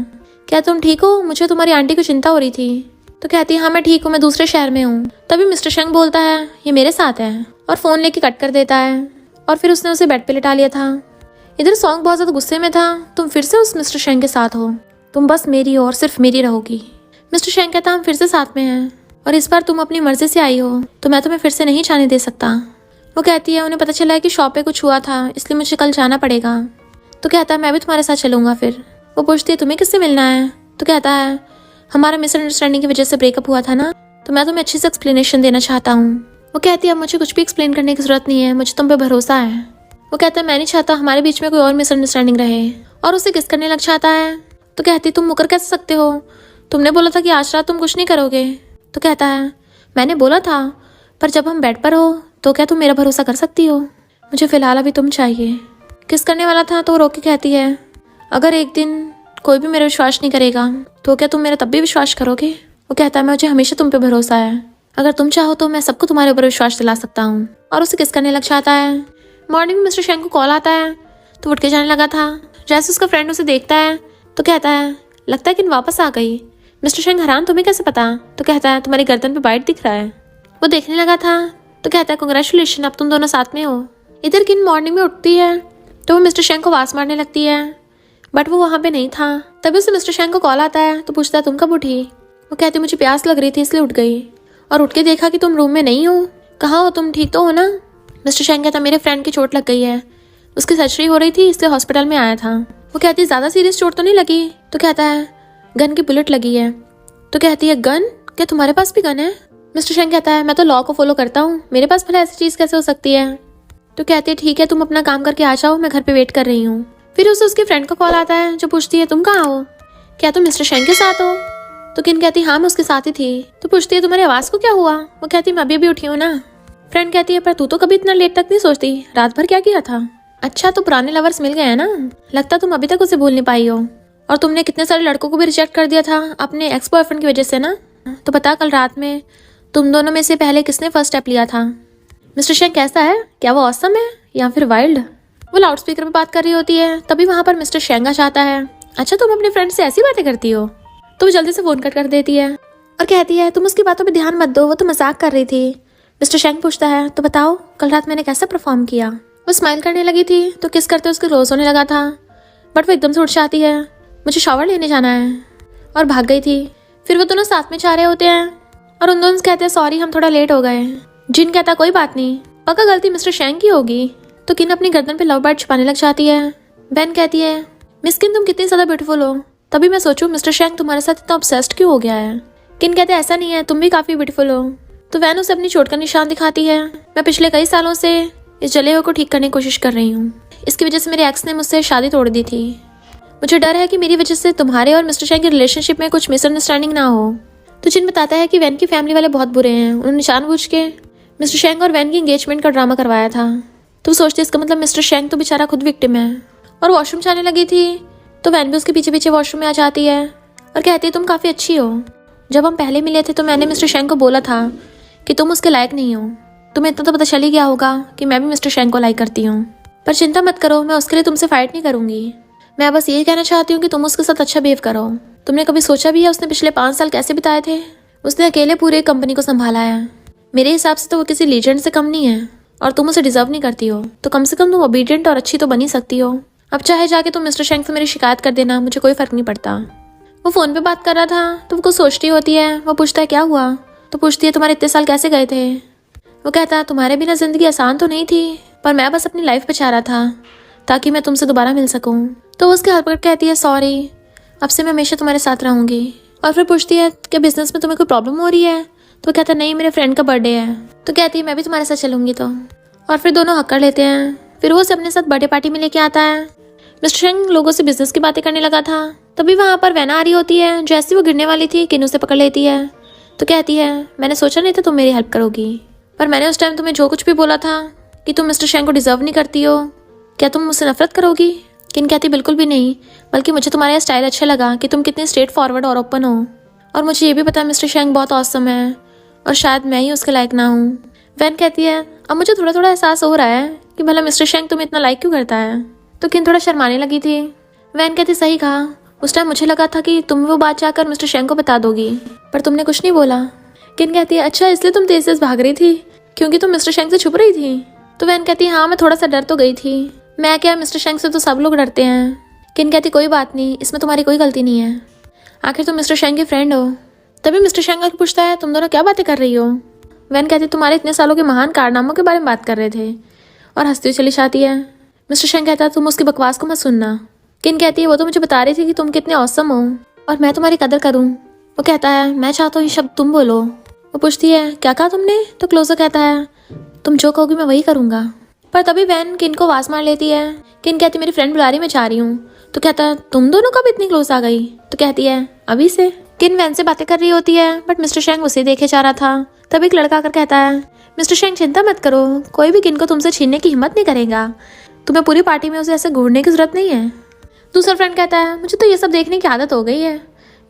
क्या तुम ठीक हो? मुझे तुम्हारी आंटी को चिंता हो रही थी। तो कहती है हाँ मैं ठीक हूँ, मैं दूसरे शहर में हूँ। तभी मिस्टर शेंग बोलता है ये मेरे साथ है और फोन लेके कट कर देता है और फिर उसने उसे बेड पे लिटा लिया था। इधर सॉन्ग बहुत ज्यादा गुस्से में था। तुम फिर से उस मिस्टर शेंग के साथ हो, तुम बस मेरी हो और सिर्फ मेरी रहोगी। मिस्टर शेंग कहता हम फिर से साथ में हैं और इस बार तुम अपनी मर्जी से आई हो तो मैं तुम्हें फिर से नहीं जाने दे सकता। वो कहती है उन्हें पता चला है कि शॉप पे कुछ हुआ था इसलिए मुझे कल जाना पड़ेगा। तो कहता है मैं भी तुम्हारे साथ चलूंगा। फिर वो पूछती है तुम्हें किससे मिलना है? तो कहता है हमारा मिसअंडरस्टैंडिंग की वजह से ब्रेकअप हुआ था ना, तो मैं तुम्हें अच्छी से एक्सप्लेनेशन देना चाहता हूँ। वो कहती है अब मुझे कुछ भी एक्सप्लेन करने की जरूरत नहीं है, मुझे तुम पे भरोसा है। वो कहता है मैं नहीं चाहता हमारे बीच में कोई और मिसअंडरस्टैंडिंग रहे और उसे किस करने लग जाता है। तो कहती तुम मुकर कैसे सकते हो, तुमने बोला था कि आज रात तुम कुछ नहीं करोगे। तो कहता है मैंने बोला था, पर जब हम बेड पर हो तो क्या तुम मेरा भरोसा कर सकती हो? मुझे फिलहाल अभी तुम चाहिए। किस करने वाला था तो वो रोक के कहती है अगर एक दिन कोई भी मेरा विश्वास नहीं करेगा तो क्या तुम मेरा तब भी विश्वास करोगे? वो कहता है मुझे हमेशा तुम पे भरोसा है, अगर तुम चाहो तो मैं सबको तुम्हारे ऊपर विश्वास दिला सकता हूँ। और उसे किस करने लग जाता है। मॉर्निंग में मिस्टर शेंग को कॉल आता है तो उठ के जाने लगा था। जैसे उसका फ्रेंड उसे देखता है तो कहता है लगता है कि वापस आ गई। मिस्टर शेंग हैरान तुम्हें कैसे पता? तो कहता है तुम्हारी गर्दन पे बाइट दिख रहा है। वो देखने लगा था तो कहता है कांग्रेचुलेशन, अब तुम दोनों साथ में हो। इधर किन मॉर्निंग में उठती है तो वो मिस्टर शेंग को आवाज मारने लगती है, बट वो वहाँ पे नहीं था। तभी उसे मिस्टर शेंग को कॉल आता है तो पूछता है तुम कब उठी? वो कहती मुझे प्यास लग रही थी इसलिए उठ गई, और उठ के देखा कि तुम रूम में नहीं हो। कहाँ हो तुम, ठीक तो हो ना? मिस्टर शेंग कहता मेरे फ्रेंड की चोट लग गई है, उसकी सर्जरी हो रही थी इसलिए हॉस्पिटल में आया था। वो कहती ज़्यादा सीरियस चोट तो नहीं लगी? तो कहता है गन की बुलेट लगी है। तो कहती है गन? क्या तुम्हारे पास भी गन है? मिस्टर शेंग कहता है मैं तो लॉ को फॉलो करता हूँ, मेरे पास भला ऐसी चीज़ कैसे हो सकती है? तो कहती है ठीक है तुम अपना काम करके आ जाओ, मैं घर पे वेट कर रही हूँ। फिर उसे उसके फ्रेंड का कॉल आता है जो पूछती है तुम कहाँ हो, क्या तुम मिस्टर शेंग के साथ हो? तो किन कहती हाँ मैं उसके साथ ही थी। तो पूछती है तुम्हारी आवाज़ को क्या हुआ? वो कहती मैं अभी उठी हूँ ना। फ्रेंड कहती है पर तू तो कभी इतना लेट तक नहीं सोचती, रात भर क्या किया था? अच्छा तो पुराने लवर्स मिल गए हैं ना, लगता तुम अभी तक उसे भूल नहीं पाई हो। और तुमने कितने सारे लड़कों को भी रिजेक्ट कर दिया था अपने एक्स बॉयफ्रेंड की वजह से ना। तो बता कल रात में तुम दोनों में से पहले किसने फर्स्ट स्टेप लिया था? मिस्टर शेंग कैसा है, क्या वो ऑसम है या फिर वाइल्ड? वो लाउड स्पीकर पे बात कर रही होती है, तभी वहाँ पर मिस्टर शेंग आ जाता है। अच्छा तुम अपने फ्रेंड से ऐसी बातें करती हो? तो वो जल्दी से फोन कट कर देती है और कहती है तुम उसकी बातों पे ध्यान मत दो, वो तो मजाक कर रही थी। मिस्टर शेंग पूछता है तो बताओ कल रात मैंने कैसा परफॉर्म किया? वो स्माइल करने लगी थी तो किस करते उसके रोज होने लगा था, बट वो एकदम से उठ जाती है मुझे शावर लेने जाना है, और भाग गई थी। फिर वो दोनों साथ में जा रहे होते हैं और उन दोनों कहते हैं सॉरी हम थोड़ा लेट हो गए। जिन कहता कोई बात नहीं, पक्का गलती मिस्टर शेंग की होगी। तो किन अपनी गर्दन पे लव बाइट छुपाने लग जाती है। बेन कहती है मिस किन तुम कितनी ज्यादा ब्यूटीफुल हो, तभी मैं सोचूं मिस्टर शेंग तुम्हारे साथ इतना ऑब्सेस्ड क्यों हो गया है। किन कहते हैं ऐसा नहीं है, तुम भी काफी ब्यूटीफुल हो। तो वैन उसे अपनी चोट का निशान दिखाती है। मैं पिछले कई सालों से इस जले हुए को ठीक करने की कोशिश कर रही हूँ, इसकी वजह से मेरे एक्स ने मुझसे शादी तोड़ दी थी। मुझे डर है कि मेरी वजह से तुम्हारे और मिस्टर शेंग के रिलेशनशिप में कुछ मिसअंडरस्टैंडिंग ना हो। तो जिन बताता है कि वैन की फैमिली वाले बहुत बुरे हैं, उन्होंने जानबूझ के मिस्टर शेंग और वैन की एंगेजमेंट का ड्रामा करवाया था। तो सोचते इसका मतलब मिस्टर शेंग तो बेचारा खुद विक्टिम है। और वॉशरूम जाने लगी थी तो वैन भी उसके पीछे पीछे वॉशरूम में आ जाती है और कहती है तुम काफ़ी अच्छी हो। जब हम पहले मिले थे तो मैंने मिस्टर शेंग को बोला था कि तुम उसके लायक नहीं हो। तुम्हें इतना तो पता चल ही गया होगा कि मैं भी मिस्टर शेंग को लाइक करती हूँ, पर चिंता मत करो, मैं उसके लिए तुमसे फाइट नहीं करूँगी। मैं बस यही कहना चाहती हूँ कि तुम उसके साथ अच्छा बिहेव करो। तुमने कभी सोचा भी है उसने पिछले 5 साल कैसे बिताए थे? उसने अकेले पूरे कंपनी को संभाला है। मेरे हिसाब से तो वो किसी लीजेंड से कम नहीं है, और तुम उसे डिजर्व नहीं करती हो, तो कम से कम तुम ओबीडियंट और अच्छी तो बन ही सकती हो। अब चाहे जाके तुम मिस्टर शेंग से मेरी शिकायत कर देना, मुझे कोई फर्क नहीं पड़ता। वो फोन पे बात कर रहा था तो वो कुछ सोचती होती है। वो पूछता है क्या हुआ? तो पूछती है तुम्हारे इतने साल कैसे गए थे? वो कहता है तुम्हारे बिना जिंदगी आसान तो नहीं थी, पर मैं बस अपनी लाइफ बचा रहा था ताकि मैं तुमसे दोबारा मिल सकूं। तो उसके हाथ पकड़ कहती है सॉरी, अब से मैं हमेशा तुम्हारे साथ रहूंगी। और फिर पूछती है क्या बिजनेस में तुम्हें कोई प्रॉब्लम हो रही है? तो कहता है नहीं, मेरे फ्रेंड का बर्थडे है। तो कहती है मैं भी तुम्हारे साथ चलूंगी। तो और फिर दोनों हक कर लेते हैं। फिर वो उसे अपने साथ बर्थडे पार्टी में लेके आता है। मिस्टर शेंग लोगों से बिजनेस की बातें करने लगा था, तभी वहाँ पर वैना आ रही होती है। जैसे वो गिरने वाली थी किन उसे पकड़ लेती है। तो कहती है मैंने सोचा नहीं था तुम मेरी हेल्प करोगी, पर मैंने उस टाइम तुम्हें जो कुछ भी बोला था कि तुम मिस्टर शेंग को डिजर्व नहीं करती हो, क्या तुम मुझसे नफरत करोगी? किन कहती बिल्कुल भी नहीं, बल्कि मुझे तुम्हारा स्टाइल अच्छा लगा कि तुम कितनी स्ट्रेट फॉरवर्ड और ओपन हो, और मुझे ये भी पता मिस्टर शेंग बहुत ऑसम है और शायद मैं ही उसके लायक ना हूँ। वैन कहती है अब मुझे थोड़ा थोड़ा एहसास हो रहा है कि भला मिस्टर शेंग तुम्हें इतना लाइक क्यों करता है। तो किन थोड़ा शर्माने लगी थी। वैन कहती सही कहा, उस टाइम मुझे लगा था कि तुम वो बात जाकर मिस्टर शेंग को बता दोगी, पर तुमने कुछ नहीं बोला। किन कहती है अच्छा इसलिए तुम तेज तेज भाग रही थी क्योंकि तुम मिस्टर शेंग से छुप रही थी। तो वैन कहती है हाँ मैं थोड़ा सा डर तो गई थी, मैं क्या मिस्टर शेंग से तो सब लोग डरते हैं। किन कहती कोई बात नहीं, इसमें तुम्हारी कोई गलती नहीं है, आखिर तुम मिस्टर शेंग की फ्रेंड हो। तभी मिस्टर शेंग आकर पूछता है तुम दोनों क्या बातें कर रही हो। वैन कहती तुम्हारे इतने सालों के महान कारनामों के बारे में बात कर रहे थे, और हंसती हुई चली जाती है। मिस्टर शेंग कहता है तुम उसकी बकवास को मत सुनना। किन कहती है वो तो मुझे बता रही थी कि तुम कितने औसम हो और मैं तुम्हारी कदर करूं। वो कहता है मैं चाहता हूँ ये शब्द तुम बोलो। वो पूछती है क्या कहा तुमने? तो क्लोजर कहता है तुम जो कहोगी मैं वही करूंगा। पर तभी वैन किन को आवाज मार लेती है। किन कहती मेरी फ्रेंड बुला रही, मैं जा रही हूँ। तो कहता है तुम दोनों कब इतनी क्लोज आ गई? तो कहती है अभी से। किन वैन से बातें कर रही होती है, बट मिस्टर शेंग उसे देखे जा रहा था। तभी एक लड़का आकर कहता है मिस्टर शेंग चिंता मत करो, कोई भी किन को तुमसे छीनने की हिम्मत नहीं करेगा, तुम्हें पूरी पार्टी में उसे ऐसे घूरने की जरूरत नहीं है। दूसरा फ्रेंड कहता है मुझे तो ये सब देखने की आदत हो गई है,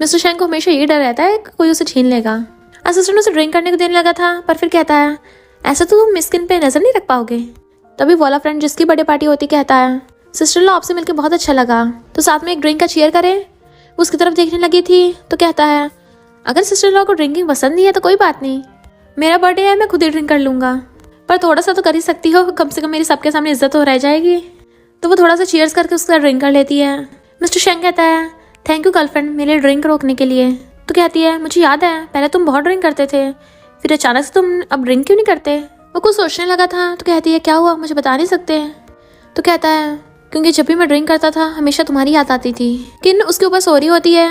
मिस्टर शेंग को हमेशा ये डर रहता है कि कोई उसे छीन लेगा। असिस्टेंट उसे ड्रिंक करने को देने लगा था, पर फिर कहता है ऐसा तो तुम स्किन पे नजर नहीं रख पाओगे। तभी वाला फ्रेंड जिसकी बर्थडे पार्टी होती कहता है सिस्टर लो आपसे मिलकर बहुत अच्छा लगा, तो साथ में एक ड्रिंक का चीयर करें। उसकी तरफ देखने लगी थी तो कहता है अगर सिस्टर लॉ को ड्रिंकिंग पसंद नहीं है तो कोई बात नहीं, मेरा बर्थडे है, मैं खुद ही ड्रिंक कर लूँगा, पर थोड़ा सा तो कर ही सकती हो, कम से कम मेरी सबके सामने इज्जत हो रह जाएगी। तो वो थोड़ा सा चीयर्स करके उसका ड्रिंक कर लेती है। मिस्टर शेंग कहता है थैंक यू गर्लफ्रेंड मेरे ड्रिंक रोकने के लिए। तो कहती है मुझे याद है पहले तुम बहुत ड्रिंक करते थे, फिर अचानक से तुम अब ड्रिंक क्यों नहीं करते। वो कुछ सोचने लगा था तो कहती है क्या हुआ, मुझे बता नहीं सकते। तो कहता है क्योंकि जब भी मैं ड्रिंक करता था हमेशा तुम्हारी याद आती थी। किन उसके ऊपर सो रही होती है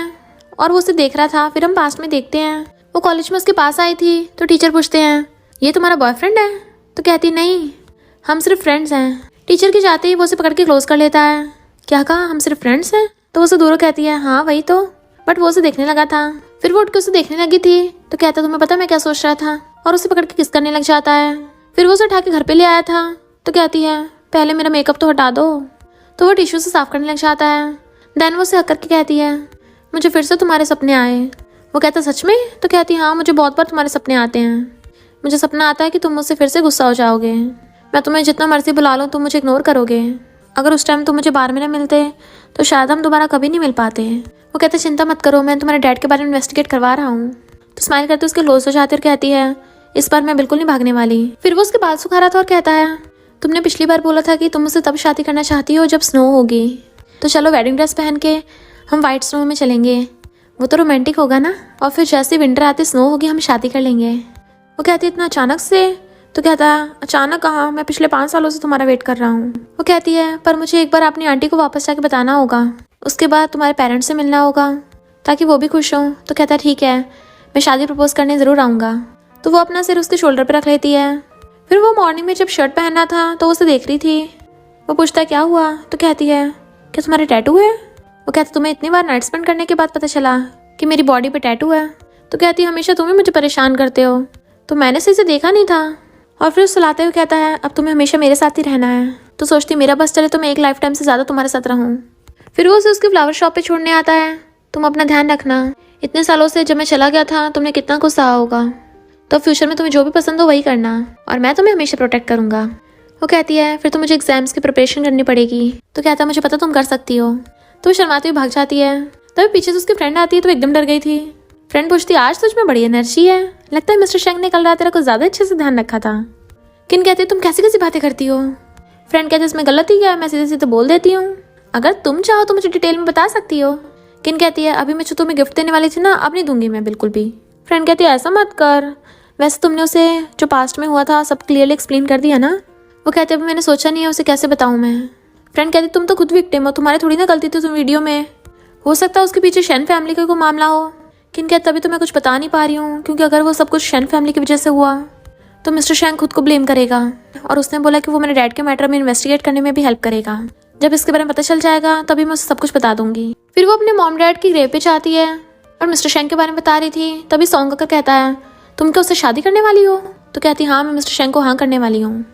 और वो उसे देख रहा था। फिर हम पास्ट में देखते हैं वो कॉलेज में उसके पास आई थी तो टीचर पूछते हैं ये तुम्हारा बॉयफ्रेंड है। तो कहती नहीं हम सिर्फ फ्रेंड्स हैं। टीचर के जाते ही वो उसे पकड़ के क्लोज कर लेता है। क्या कहा हम सिर्फ फ्रेंड्स हैं। तो वो उसे दूर कहती है हाँ वही तो, बट वो उसे देखने लगा था। फिर वो उठ के उसे देखने लगी थी तो कहता तुम्हें पता मैं क्या सोच रहा था, और उसे पकड़ के किस करने लग जाता है। फिर वो उसे उठा के घर पे ले आया था तो कहती है पहले मेरा मेकअप तो हटा दो। तो वो टिश्यू से साफ करने लग जाता है। देन वो उसे हक करके कहती है मुझे फिर से तुम्हारे सपने आए। वो कहता सच में। तो कहती हाँ मुझे बहुत बार तुम्हारे सपने आते हैं, मुझे सपना आता है कि तुम मुझसे फिर से गुस्सा हो जाओगे, मैं तुम्हें जितना मर्जी बुला लूँ तुम मुझे इग्नोर करोगे, अगर उस टाइम तुम मुझे बार में ना मिलते तो शायद हम दोबारा कभी नहीं मिल पाते। वो कहते चिंता मत करो मैं तुम्हारे डैड के बारे में इन्वेस्टिगेट करवा रहा हूँ। तो स्माइल करते उसके क्लोज हो जाती और कहती है इस बार मैं बिल्कुल नहीं भागने वाली। फिर वो उसके बाल सुखा रहा था और कहता है तुमने पिछली बार बोला था कि तुम मुझसे तब शादी करना चाहती हो जब स्नो होगी, तो चलो वेडिंग ड्रेस पहन के हम वाइट स्नो में चलेंगे, वो तो रोमांटिक होगा ना, और फिर जैसे विंटर आते स्नो होगी हम शादी कर लेंगे। वो कहती है इतना अचानक से। तो कहता है अचानक कहाँ, मैं पिछले 5 सालों से तुम्हारा वेट कर रहा हूँ। वो कहती है पर मुझे एक बार अपनी आंटी को वापस जाके बताना होगा, उसके बाद तुम्हारे पेरेंट्स से मिलना होगा ताकि वो भी खुश हों। तो कहता है ठीक है मैं शादी प्रपोज करने ज़रूर आऊँगा। तो वो अपना सिर उसके शोल्डर पर रख लेती है। फिर वो मॉर्निंग में जब शर्ट पहनना था तो उसे देख रही थी। वो पूछता है क्या हुआ। तो कहती है क्या तुम्हारे टैटू है। वो कहता तुम्हें इतनी बार नाइट स्पेंड करने के बाद पता चला कि मेरी बॉडी पे टैटू है। तो कहती है हमेशा तुम ही मुझे परेशान करते हो, तो मैंने से इसे देखा नहीं था। और फिर सुलाते हुए कहता है अब तुम्हें हमेशा मेरे साथ ही रहना है। तो सोचती मेरा बस चले तो मैं एक लाइफ टाइम से ज़्यादा तुम्हारे साथ रहूँ। फिर वो उसे उसके फ्लावर शॉप पे छोड़ने आता है। तुम अपना ध्यान रखना, इतने सालों से जब मैं चला गया था तुमने कितना कुछ सहा होगा, तो फ्यूचर में तुम्हें जो भी पसंद हो वही करना, और मैं तुम्हें हमेशा प्रोटेक्ट करूँगा। वो कहती है फिर तो मुझे एग्जाम्स की प्रिपरेशन करनी पड़ेगी। तो कहता है मुझे पता तुम कर सकती हो। तो वो शर्माती हुई भाग जाती है। तभी पीछे से उसकी फ्रेंड आती है तो एकदम डर गई थी। फ्रेंड पूछती आज तुझ में बड़ी एनर्जी है, लगता है मिस्टर शेंग ने कल रात तेरा कुछ ज़्यादा अच्छे से ध्यान रखा था। किन कहती है तुम कैसी कैसी बातें करती हो। फ्रेंड कहती है इसमें गलती क्या है, मैं सीधे सीधे बोल देती हूँ, अगर तुम चाहो तो मुझे डिटेल में बता सकती हो। किन कहती है अभी मैं जो तुम्हें गिफ्ट देने वाली थी ना अब नहीं दूंगी मैं बिल्कुल भी। फ्रेंड कहती है ऐसा मत कर, वैसे तुमने उसे जो पास्ट में हुआ था सब क्लियरली एक्सप्लेन कर दिया ना। वो कहते अभी मैंने सोचा नहीं है उसे कैसे बताऊँ मैं। फ्रेंड कहती तुम तो खुद विक्टिम हो, तुम्हारे थोड़ी ना गलती थी तुम वीडियो में, हो सकता है उसके पीछे शेन फैमिली का कोई मामला हो। किन कहते तभी तो मैं कुछ बता नहीं पा रही हूँ, क्योंकि अगर वो सब कुछ शेन फैमिली की वजह से हुआ तो मिस्टर शेंग खुद को ब्लेम करेगा, और उसने बोला कि वो मेरे डैड के मैटर में इन्वेस्टिगेट करने में भी हेल्प करेगा। जब इसके बारे में पता चल जाएगा तभी मैं उसे सब कुछ बता दूंगी। फिर वो अपने मॉम डैड की ग्रेव पे जाती है और मिस्टर शेंग के बारे में बता रही थी। तभी सॉन्ग आकर कहता है तुम क्या उससे शादी करने वाली हो। तो कहती हाँ मैं मिस्टर शेंग को हाँ करने वाली हूँ।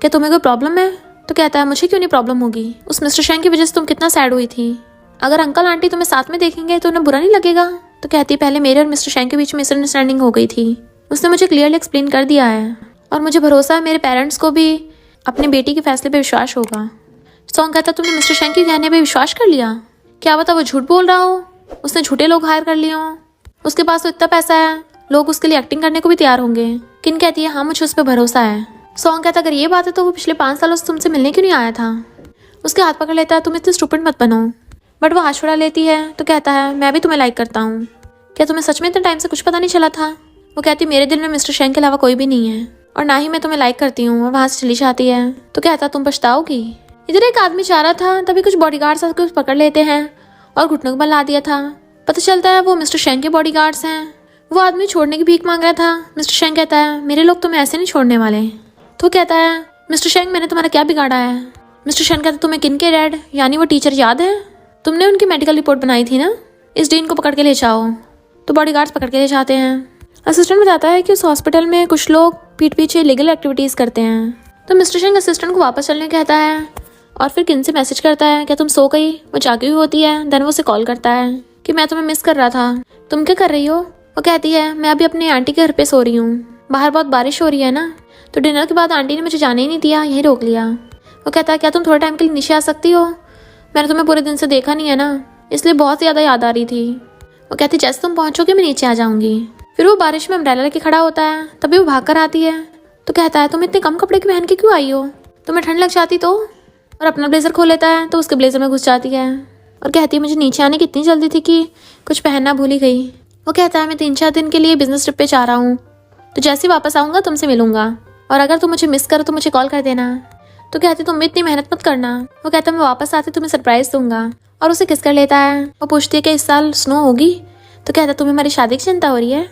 क्या तुम्हें कोई प्रॉब्लम है। तो कहता है मुझे क्यों नहीं प्रॉब्लम होगी, उस मिस्टर शेंग की वजह से तुम कितना सैड हुई थी, अगर अंकल आंटी तुम्हें साथ में देखेंगे तो उन्हें बुरा नहीं लगेगा। तो कहती है पहले मेरे और मिस्टर शेंग के बीच में मिसअंडरस्टैंडिंग हो गई थी, उसने मुझे क्लियरली एक्सप्लेन कर दिया है, और मुझे भरोसा है मेरे पेरेंट्स को भी अपनी बेटी के फैसले पे विश्वास होगा। सॉन्ग कहता तुमने मिस्टर शेंग के कहने पे विश्वास कर लिया, क्या पता वो झूठ बोल रहा हो, उसने झूठे लोग हायर कर लिए हों, उसके पास तो इतना पैसा है लोग उसके लिए एक्टिंग करने को भी तैयार होंगे। किन कहती है हाँ मुझे उस पर भरोसा है। सॉन्ग कहता अगर ये बात है तो वो पिछले 5 सालों से तुमसे मिलने क्यों नहीं आया था। उसके हाथ पकड़ लेता है तुम इतने स्टूपिड मत बनो, बट वो हाथ छुड़ा लेती है। तो कहता है मैं भी तुम्हें लाइक करता हूँ, क्या तुम्हें सच में इतने टाइम से कुछ पता नहीं चला था। वो कहती मेरे दिल में मिस्टर शेंग के अलावा कोई भी नहीं है, और ना ही मैं तुम्हें लाइक करती हूँ, और वहाँ से चली जाती है। तो कहता तुम पछताओगी। इधर एक आदमी जा रहा था तभी कुछ बॉडीगार्ड्स आकर उसे पकड़ लेते हैं और घुटनों को बल ला दिया था। पता चलता है वो मिस्टर शेंग के बॉडीगार्ड्स हैं। वो आदमी छोड़ने की भीख मांग रहा था। मिस्टर शेंग कहता है मेरे लोग तुम्हें ऐसे नहीं छोड़ने वाले। तो कहता है मिस्टर शेंग मैंने तुम्हारा क्या बिगाड़ा है। मिस्टर शेंग कहता तुम्हें किन के डैड यानी वो टीचर याद है, तुमने उनकी मेडिकल रिपोर्ट बनाई थी ना, इस डीन को पकड़ के ले जाओ। तो बॉडीगार्ड्स पकड़ के ले जाते हैं। असिस्टेंट बताता है कि उस हॉस्पिटल में कुछ लोग पीठ पीछे इलीगल एक्टिविटीज़ करते हैं। तो मिस्टर शेंग असिस्टेंट को वापस चलने कहता है, और फिर किन से मैसेज करता है क्या तुम सो गई। वो जागी हुई होती है। देन वो उसे कॉल करता है। कि मैं तुम्हें मिस कर रहा था। तुम क्या कर रही हो? वो कहती है मैं अभी अपनी आंटी के घर पे सो रही हूँ, बाहर बहुत बारिश हो रही है ना, तो डिनर के बाद आंटी ने मुझे जाने ही नहीं दिया, यहीं रोक लिया। वो कहता है क्या तुम थोड़े टाइम के लिए नीचे आ सकती हो? मैंने तुम्हें पूरे दिन से देखा नहीं है ना, इसलिए बहुत ज़्यादा याद आ रही थी। वो कहती जैसे तुम पहुँचोगे मैं नीचे आ जाऊँगी। फिर वो बारिश में अम्ब्रेला लेके खड़ा होता है, तभी वो भाग कर आती है। तो कहता है तुम इतने कम कपड़े पहन के क्यों आई हो? तुम्हें ठंड लग जाती तो? और अपना ब्लेजर खोल लेता है तो उसके ब्लेजर में घुस जाती है और कहती है मुझे नीचे आने की इतनी जल्दी थी कि कुछ पहनना भूल ही गई। वो कहता है मैं 3-4 दिन के लिए बिजनेस ट्रिप पे जा रहा हूँ, तो जैसे ही वापस आऊँगा तुमसे मिलूंगा, और अगर तुम मुझे मिस करो तो मुझे कॉल कर देना। तो कहती तुम भी इतनी मेहनत मत करना। वो कहता है मैं वापस आते तुम्हें सरप्राइज दूंगा, और उसे किस कर लेता है। वो पूछती है कि इस साल स्नो होगी? तो कहता है तुम्हें हमारी शादी की चिंता हो रही है?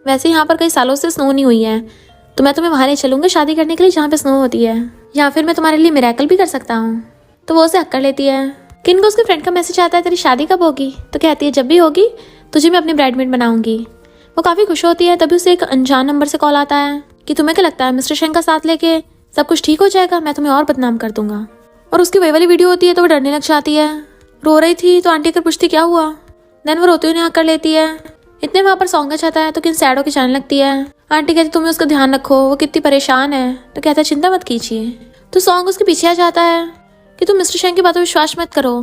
वैसे यहाँ पर कई सालों से स्नो नहीं हुई है, तो मैं तुम्हें वहाँ ले चलूँगा शादी करने के लिए जहाँ पे स्नो होती है, या फिर मैं तुम्हारे लिए मिरेकल भी कर सकता हूँ। तो वो उसे हक कर लेती है। किन को उसके फ्रेंड का मैसेज आता है तेरी शादी कब होगी? तो कहती है जब भी होगी तुझे मैं अपनी ब्राइडमेड बनाऊंगी। वो काफ़ी खुश होती है, तभी उसे एक अनजान नंबर से कॉल आता है कि तुम्हें क्या लगता है मिस्टर शेंग का साथ लेके सब कुछ ठीक हो जाएगा? मैं तुम्हें और बदनाम कर दूंगा। और उसकी वही वाली वीडियो होती है तो वो डरने लग जाती है। रो रही थी तो आंटी अगर पूछती क्या हुआ, देन वो रोती हुई हक कर लेती है। इतने वहाँ पर सॉन्ग चाहता है तो किन सैड होकर जाने लगती है। आंटी कहती तुम्हें उसका ध्यान रखो, वो कितनी परेशान है। तो कहता है चिंता मत कीजिए। तो सॉन्ग उसके पीछे आ जाता है कि तुम मिस्टर शेंग की बातों पर विश्वास मत करो।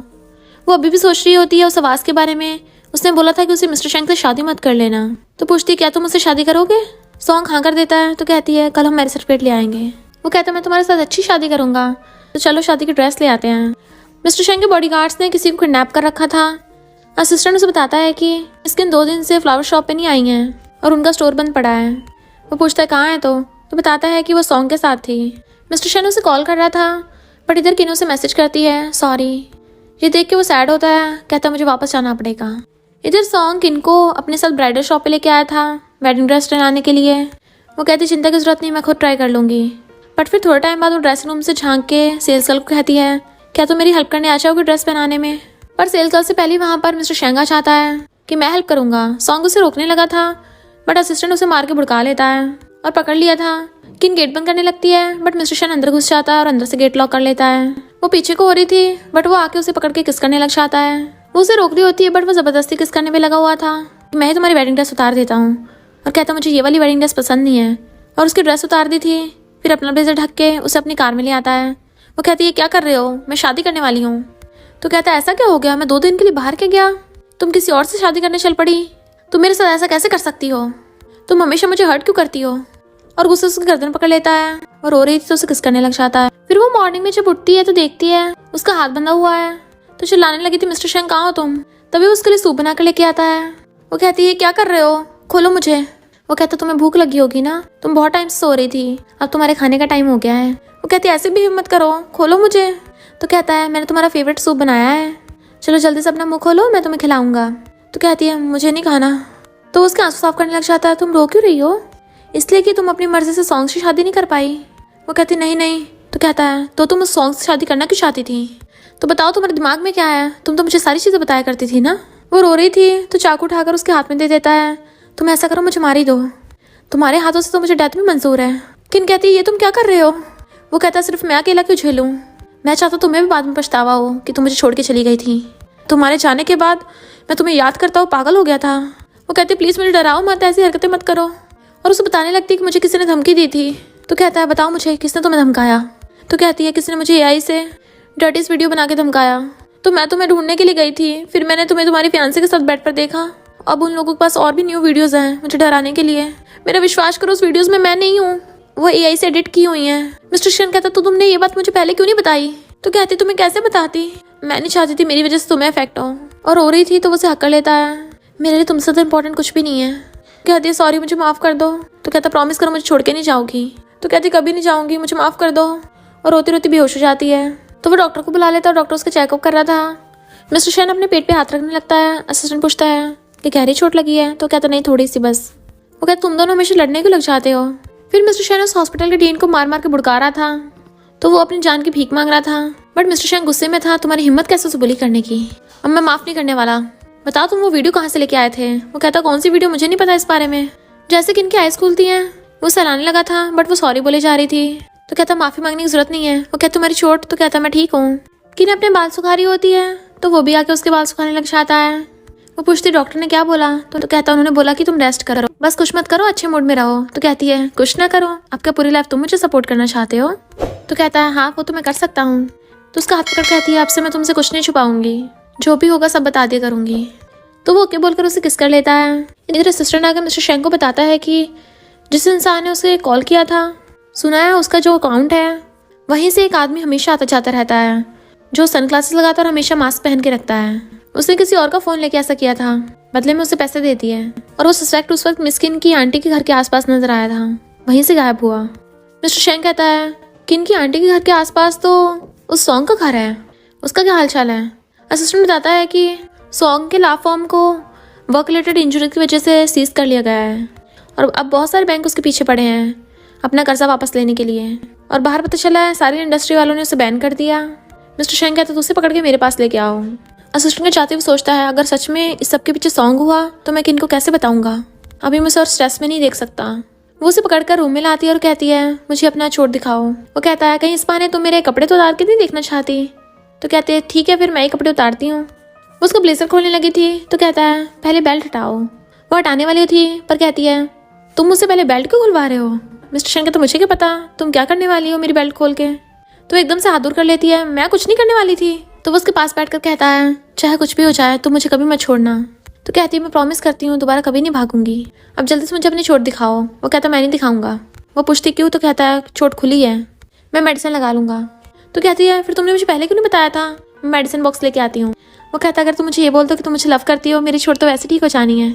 वो अभी भी सोच रही होती है उस आवाज़ के बारे में। उसने बोला था कि उसे मिस्टर शेंग से शादी मत कर लेना। तो पूछती है क्या तुम उससे शादी करोगे? सॉन्ग हाँ कर देता है। तो कहती है कल हम मैरिज सर्टिफिकेट ले आएंगे। वो कहता है मैं तुम्हारे साथ अच्छी शादी करूंगा, तो चलो शादी की ड्रेस ले आते हैं। मिस्टर शेंग के बॉडीगार्ड्स ने किसी को किडनैप कर रखा था। असिस्टेंट उसे बताता है कि इसके 2 दिन से फ्लावर शॉप पे नहीं आई हैं और उनका स्टोर बंद पड़ा है। वो पूछता है कहाँ है तो बताता है कि वो सॉन्ग के साथ थी। मिस्टर शेंग उसे कॉल कर रहा था, बट इधर किनो से मैसेज करती है सॉरी। ये देख के वो सैड होता है, कहता है मुझे वापस जाना पड़ेगा। इधर सॉन्ग किनको अपने साथ ब्राइडल शॉप पे लेके आया था वेडिंग ड्रेस लाने के लिए। वो कहती चिंता की जरूरत नहीं, मैं खुद ट्राई कर लूँगी। बट फिर थोड़े टाइम बाद वो ड्रेसिंग रूम से झांक के सेल्स गर्ल को कहती है क्या तुम मेरी हेल्प करने आ जाओगे ड्रेस पहनाने में? पर सेल्स गर्ल से पहले वहाँ पर मिस्टर शेंग आ चाहता है कि मैं हेल्प करूँगा। सॉन्ग उसे रोकने लगा था, बट असिस्टेंट उसे मार के भुड़का लेता है और पकड़ लिया था। किन गेट बंद करने लगती है, बट मिस्टर शेंग अंदर घुस जाता है और अंदर से गेट लॉक कर लेता है। वो पीछे को हो रही थी, बट वो आके उसे पकड़ के किस करने लग जाता है। वो उसे रोक रही होती है, बट वो जबरदस्ती किस करने पे लगा हुआ था। मैं ही तुम्हारी वेडिंग ड्रेस उतार देता हूँ, और कहता मुझे ये वाली वेडिंग ड्रेस पसंद नहीं है, और उसकी ड्रेस उतार दी थी। फिर अपना ब्लेजर ढक के उसे अपनी कार में ले आता है। वो कहती है क्या कर रहे हो, मैं शादी करने वाली हूँ। तो कहता है ऐसा क्या हो गया, मैं 2 दिन के लिए बाहर के गया, तुम किसी और से शादी करने चल पड़ी। तुम मेरे साथ ऐसा कैसे कर सकती हो? तुम हमेशा मुझे हर्ट क्यों करती हो? और गुस्से से उसकी गर्दन पकड़ लेता है और रो रही थी तो उसे किस करने लग जाता है। फिर वो मॉर्निंग में जब उठती है तो देखती है उसका हाथ बंधा हुआ है, तो चिल्लाने लगी थी मिस्टर शेंग कहाँ हो तुम? तभी उसके लिए सूप बना कर लेके आता है। वो कहती है क्या कर रहे हो, खोलो मुझे। वो कहता तुम्हें भूख लगी होगी ना, तुम बहुत टाइम से सो रही थी, अब तुम्हारे खाने का टाइम हो गया है। वो कहती है ऐसे भी हिम्मत करो, खोलो मुझे। तो कहता है मैंने तुम्हारा फेवरेट सूप बनाया है, चलो जल्दी से अपना मुंह खोलो, मैं तुम्हें खिलाऊंगा। तो कहती है मुझे नहीं खाना। तो उसके आंसू साफ करने लग जाता है। तुम रो क्यों रही हो? इसलिए कि तुम अपनी मर्जी से सॉन्ग से शादी नहीं कर पाई। वो कहती नहीं नहीं। तो कहता है तो तुम उस सॉन्ग से शादी करना क्यों चाहती थी? तो बताओ तुम्हारे दिमाग में क्या है, तुम तो मुझे सारी चीज़ें बताया करती थी ना। वो रो रही थी तो चाकू उठाकर उसके हाथ में दे देता है। तुम ऐसा करो मुझे मार ही दो, तुम्हारे हाथों से तो मुझे डेथ भी मंजूर है। किन कहती है ये तुम क्या कर रहे हो? वो कहता सिर्फ मैं अकेला क्यों झेलूं, मैं चाहता तुम्हें भी बाद में पछतावा हो कि तुम मुझे छोड़ के चली गई थी। तुम्हारे जाने के बाद मैं तुम्हें याद करता हूँ पागल हो गया था। वो कहती प्लीज़ मुझे डराओ मत, ऐसी हरकतें मत करो। और उसे बताने लगती कि मुझे किसी ने धमकी दी थी। तो कहता है बताओ मुझे किसने तुम्हें धमकाया? तो कहती है किसी ने मुझे AI से डर्टीस वीडियो बना के धमकाया। तो मैं तुम्हें ढूंढने के लिए गई थी, फिर मैंने तुम्हें तुम्हारी फियांसे के साथ बेड पर देखा। अब उन लोगों के पास और भी न्यू वीडियोज़ हैं मुझे डराने के लिए। मेरा विश्वास करो उस वीडियोज़ में मैं नहीं हूँ, वो AI से एडिट की हुई हैं। मिस्टर शेंग कहता तो तुमने ये बात मुझे पहले क्यों नहीं बताई? तो कहती तुम्हें कैसे बताती, मैं नहीं चाहती थी मेरी वजह से तुम्हें इफेक्ट हो। और रो रही थी तो वो उसे हक कर लेता है। मेरे लिए तुमसे तो इम्पोर्टेंट कुछ भी नहीं है। कहती है सॉरी मुझे माफ़ कर दो। तो कहता प्रॉमिस करो मुझे छोड़ के नहीं जाओगी। तो कहती कभी नहीं जाऊँगी, मुझे माफ़ कर दो। और रोती रोती बेहोश हो जाती है। तो वो डॉक्टर को बुला लेता है और डॉक्टर उसका चेकअप कर रहा था। मिस्टर शेन अपने पेट पे हाथ रखने लगता है। असिस्टेंट पूछता है कि गहरी चोट लगी है? तो कहता नहीं थोड़ी सी बस। वो कहता तुम दोनों हमेशा लड़ने क्यों लग जाते हो? फिर मिस्टर शेन उस हॉस्पिटल के डीन को मार मार के भुड़का रहा था, तो वो अपनी जान की भीख मांग रहा था। बट मिस्टर शेन गुस्से में था, तुम्हारी हिम्मत कैसे उसे बुली करने की, अब मैं माफ़ नहीं करने वाला। बताओ तुम वो वीडियो कहाँ से लेके आए थे? वो कहता कौन सी वीडियो, मुझे नहीं पता इस बारे में। जैसे कि इनकी आइज खुलती हैं वो सहलाने लगा था, बट वो सॉरी बोले जा रही थी। तो कहता माफ़ी मांगने की जरूरत नहीं है। वो कहता तुम्हारी चोट? तो कहता मैं ठीक हूँ। किन अपने बाल सुखा रही होती है तो वो भी आके उसके बाल सुखाने लग जाता है। वो पूछती डॉक्टर ने क्या बोला? तो कहता उन्होंने बोला कि तुम रेस्ट करो, बस कुछ मत करो, अच्छे मूड में रहो। तो कहती है कुछ ना करो, आपका पूरी लाइफ तुम मुझे सपोर्ट करना चाहते हो? तो कहता है हाँ वो तो मैं कर सकता हूँ। तो उसका हाथ पकड़ कहती है आपसे मैं तुमसे कुछ नहीं छुपाऊंगी, जो भी होगा सब बता दिया करूंगी। तो वो ओके बोलकर उसे किस कर लेता है। इधर असिस्टेंट आकर मिस्टर शेंग को बताता है कि जिस इंसान ने उसे कॉल किया था, सुना है उसका जो अकाउंट है वहीं से एक आदमी हमेशा आता जाता रहता है, जो सनग्लासेस लगाता और हमेशा मास्क पहन के रखता है। उसने किसी और का फोन लेके ऐसा किया था, बदले में उसे पैसे देती है। और वो सस्पेक्ट उस वक्त मिस्किन की आंटी के घर के आसपास नजर आया था, वहीं से गायब हुआ। मिस्टर शेंग कहता है किन की आंटी के घर के आसपास तो उस सॉन्ग का घर है, उसका क्या हाल चाल है? असिस्टेंट बताता है कि सॉन्ग के लॉ फॉर्म को वर्क रिलेटेड इंजरी की वजह से सीज कर लिया गया है और अब बहुत सारे बैंक उसके पीछे पड़े हैं अपना कर्जा वापस लेने के लिए। और बाहर पता चला है सारी इंडस्ट्री वालों ने उसे बैन कर दिया। मिस्टर शेंग कहता है तो उसे पकड़ के मेरे पास लेके आओ। असिस्टेंट के चाहते हुए सोचता है अगर सच में इस सब के पीछे सॉन्ग हुआ तो मैं किन को कैसे बताऊंगा, अभी मैं उसे और स्ट्रेस में नहीं देख सकता। वो उसे पकड़कर रूम में लाती है और कहती है मुझे अपना चोट दिखाओ। वो कहता है कहीं इस बहाने तुम मेरे कपड़े तो उतार के नहीं देखना चाहती? तो कहते हैं ठीक है फिर मैं ही कपड़े उतारती हूँ। वो उसका ब्लेजर खोलने लगी थी तो कहता है पहले बेल्ट हटाओ। वो हटाने वाली थी पर कहती है तुम मुझसे पहले बेल्ट क्यों खुलवा रहे हो? मिस्टर शेंग कहता मुझे क्या पता तुम क्या करने वाली हो मेरी बेल्ट खोल के। तो एकदम से हाथ दूर कर लेती है मैं कुछ नहीं करने वाली थी। तो वो उसके पास बैठकर कहता है चाहे कुछ भी हो जाए तुम मुझे कभी मत छोड़ना। तो कहती है मैं प्रॉमिस करती हूँ दोबारा कभी नहीं भागूंगी, अब जल्दी से मुझे अपनी चोट दिखाओ। वो कहता मैं नहीं दिखाऊंगा। वो पूछती क्यों? तो कहता है चोट खुली है, मैं मेडिसिन लगा लूंगा। तो कहती है फिर तुमने मुझे पहले क्यों नहीं बताया था, मैं मेडिसिन बॉक्स लेके आती हूँ। वो कहता है अगर तुम मुझे ये बोल दो कि तुम मुझे लव करती हो मेरी चोट तो वैसे ठीक हो जानी है।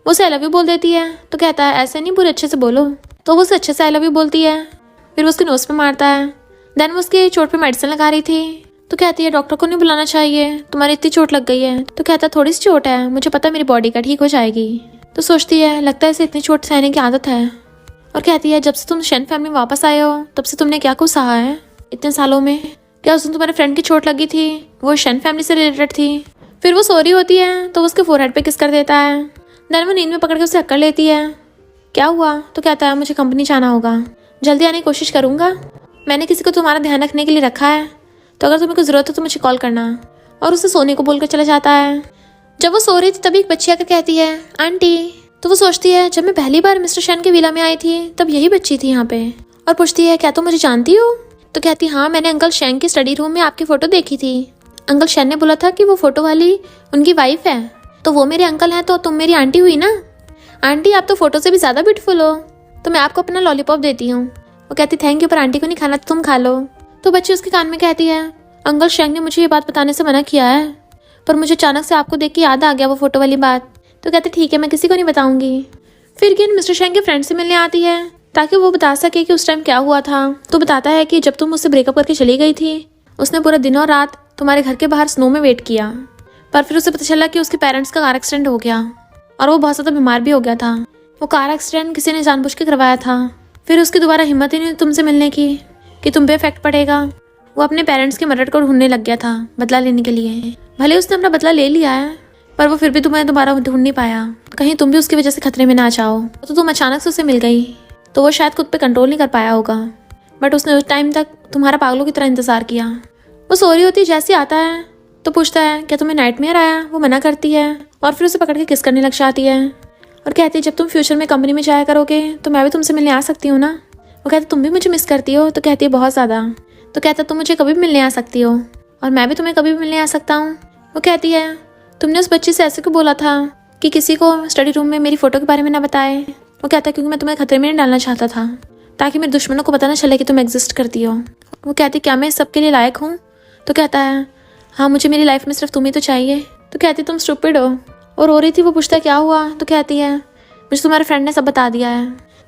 वो उसे आई लव यू बोल देती है। तो कहता है ऐसे नहीं पूरे अच्छे से बोलो। तो वो उसे अच्छे से आई लव यू बोलती है। फिर वो उसके नोज पे मारता है। देन वो उसकी चोट पे मेडिसिन लगा रही थी। तो कहती है डॉक्टर को नहीं बुलाना चाहिए, तुम्हारी इतनी चोट लग गई है। तो कहता है थोड़ी सी चोट है, मुझे पता है मेरी बॉडी का ठीक हो जाएगी। तो सोचती है लगता है इसे इतनी चोट सहने की आदत है। और कहती है जब से तुम शेन फैमिली में वापस आए हो तब से तुमने क्या कुछ सहा है इतने सालों में? क्या उस दिन तुम्हारे फ्रेंड की चोट लगी थी वो शेन फैमिली से रिलेटेड थी? फिर वो सो रही होती है तो वो उसके फोरहेड पे किस कर देता है। देन वो नींद में पकड़ के उसे हक्कर लेती है। क्या हुआ? तो कहता है मुझे कंपनी जाना होगा, जल्दी आने की कोशिश करूंगा, मैंने किसी को तुम्हारा ध्यान रखने के लिए रखा है, तो अगर तुम्हें कोई जरूरत हो तो मुझे कॉल करना। और उसे सोने को बोलकर चला जाता है। जब वो सो रही थी तभी एक बच्ची आकर कहती है आंटी। तो वो सोचती है जब मैं पहली बार मिस्टर शेन के विला में आई थी तब यही बच्ची थी यहाँ पे। और पूछती है क्या तुम मुझे जानती हो? तो कहती हाँ मैंने अंकल शेन की स्टडी रूम में आपकी फोटो देखी थी, अंकल शेन ने बोला था कि वो फोटो वाली उनकी वाइफ है, तो वो मेरे अंकल हैं तो तुम मेरी आंटी हुई ना। आंटी आप तो फोटो से भी ज्यादा ब्यूटीफुल हो, तो मैं आपको अपना लॉलीपॉप देती हूँ। वो कहती थैंक यू पर आंटी को नहीं खाना तो तुम खा लो। तो बच्ची उसके कान में कहती है अंकल शेंग ने मुझे ये बात बताने से मना किया है, पर मुझे अचानक से आपको देख के याद आ गया वो फोटो वाली बात। तो कहते ठीक है मैं किसी को नहीं बताऊंगी। फिर किन मिस्टर शेंग के फ्रेंड से मिलने आती है ताकि वो बता सके कि उस टाइम क्या हुआ था। तो बताता है कि जब तुम उससे ब्रेकअप करके चली गई थी उसने पूरा दिन और रात तुम्हारे घर के बाहर स्नो में वेट किया, पर फिर उसे पता चला कि उसके पेरेंट्स का कार एक्सीडेंट हो गया और वो बहुत ज़्यादा बीमार भी हो गया था। वो कार एक्सीडेंट किसी ने जानबूझ के करवाया था। फिर उसकी दोबारा हिम्मत ही नहीं तुमसे मिलने की कि तुम पे इफेक्ट पड़ेगा। वो अपने पेरेंट्स के मर्डर को ढूंढने लग गया था बदला लेने के लिए। भले उसने अपना बदला ले लिया है पर वो फिर भी तुम्हें दोबारा ढूंढ नहीं पाया, कहीं तुम भी उसकी वजह से खतरे में ना जाओ। तो तुम अचानक से उसे मिल गई तो वो शायद खुद पे कंट्रोल नहीं कर पाया होगा, बट उसने उस टाइम तक तुम्हारा पागलों की तरह इंतजार किया। वो सो रही होती है, जैसे आता है तो पूछता है क्या तुम्हें नाइटमेयर आया? वो मना करती है और फिर उसे पकड़ के किस करने लग जाती है और कहती है जब तुम फ्यूचर में कंपनी में जाया करोगे तो मैं भी तुमसे मिलने आ सकती हूँ ना। वो कहती तुम भी मुझे मिस करती हो? तो कहती है बहुत ज़्यादा। तो कहता तुम मुझे कभी भी मिलने आ सकती हो और मैं भी तुम्हें कभी भी मिलने आ सकता हूँ। वो कहती है तुमने उस बच्ची से ऐसे क्यों बोला था कि किसी को स्टडी रूम में मेरी फोटो के बारे में ना बताए? वो कहता है क्योंकि मैं तुम्हें खतरे में नहीं डालना चाहता था ताकि मेरे दुश्मनों को पता ना चले कि तुम एग्जिस्ट करती हो। वो कहती क्या मैं सबके लिए लायक हूँ? तो कहता है हाँ मुझे मेरी लाइफ में सिर्फ तुम ही तो चाहिए। तो कहती तुम स्टूपिड हो और रो रही थी। वो पूछता क्या हुआ? तो कहती है मुझे तुम्हारे फ्रेंड ने सब बता दिया है।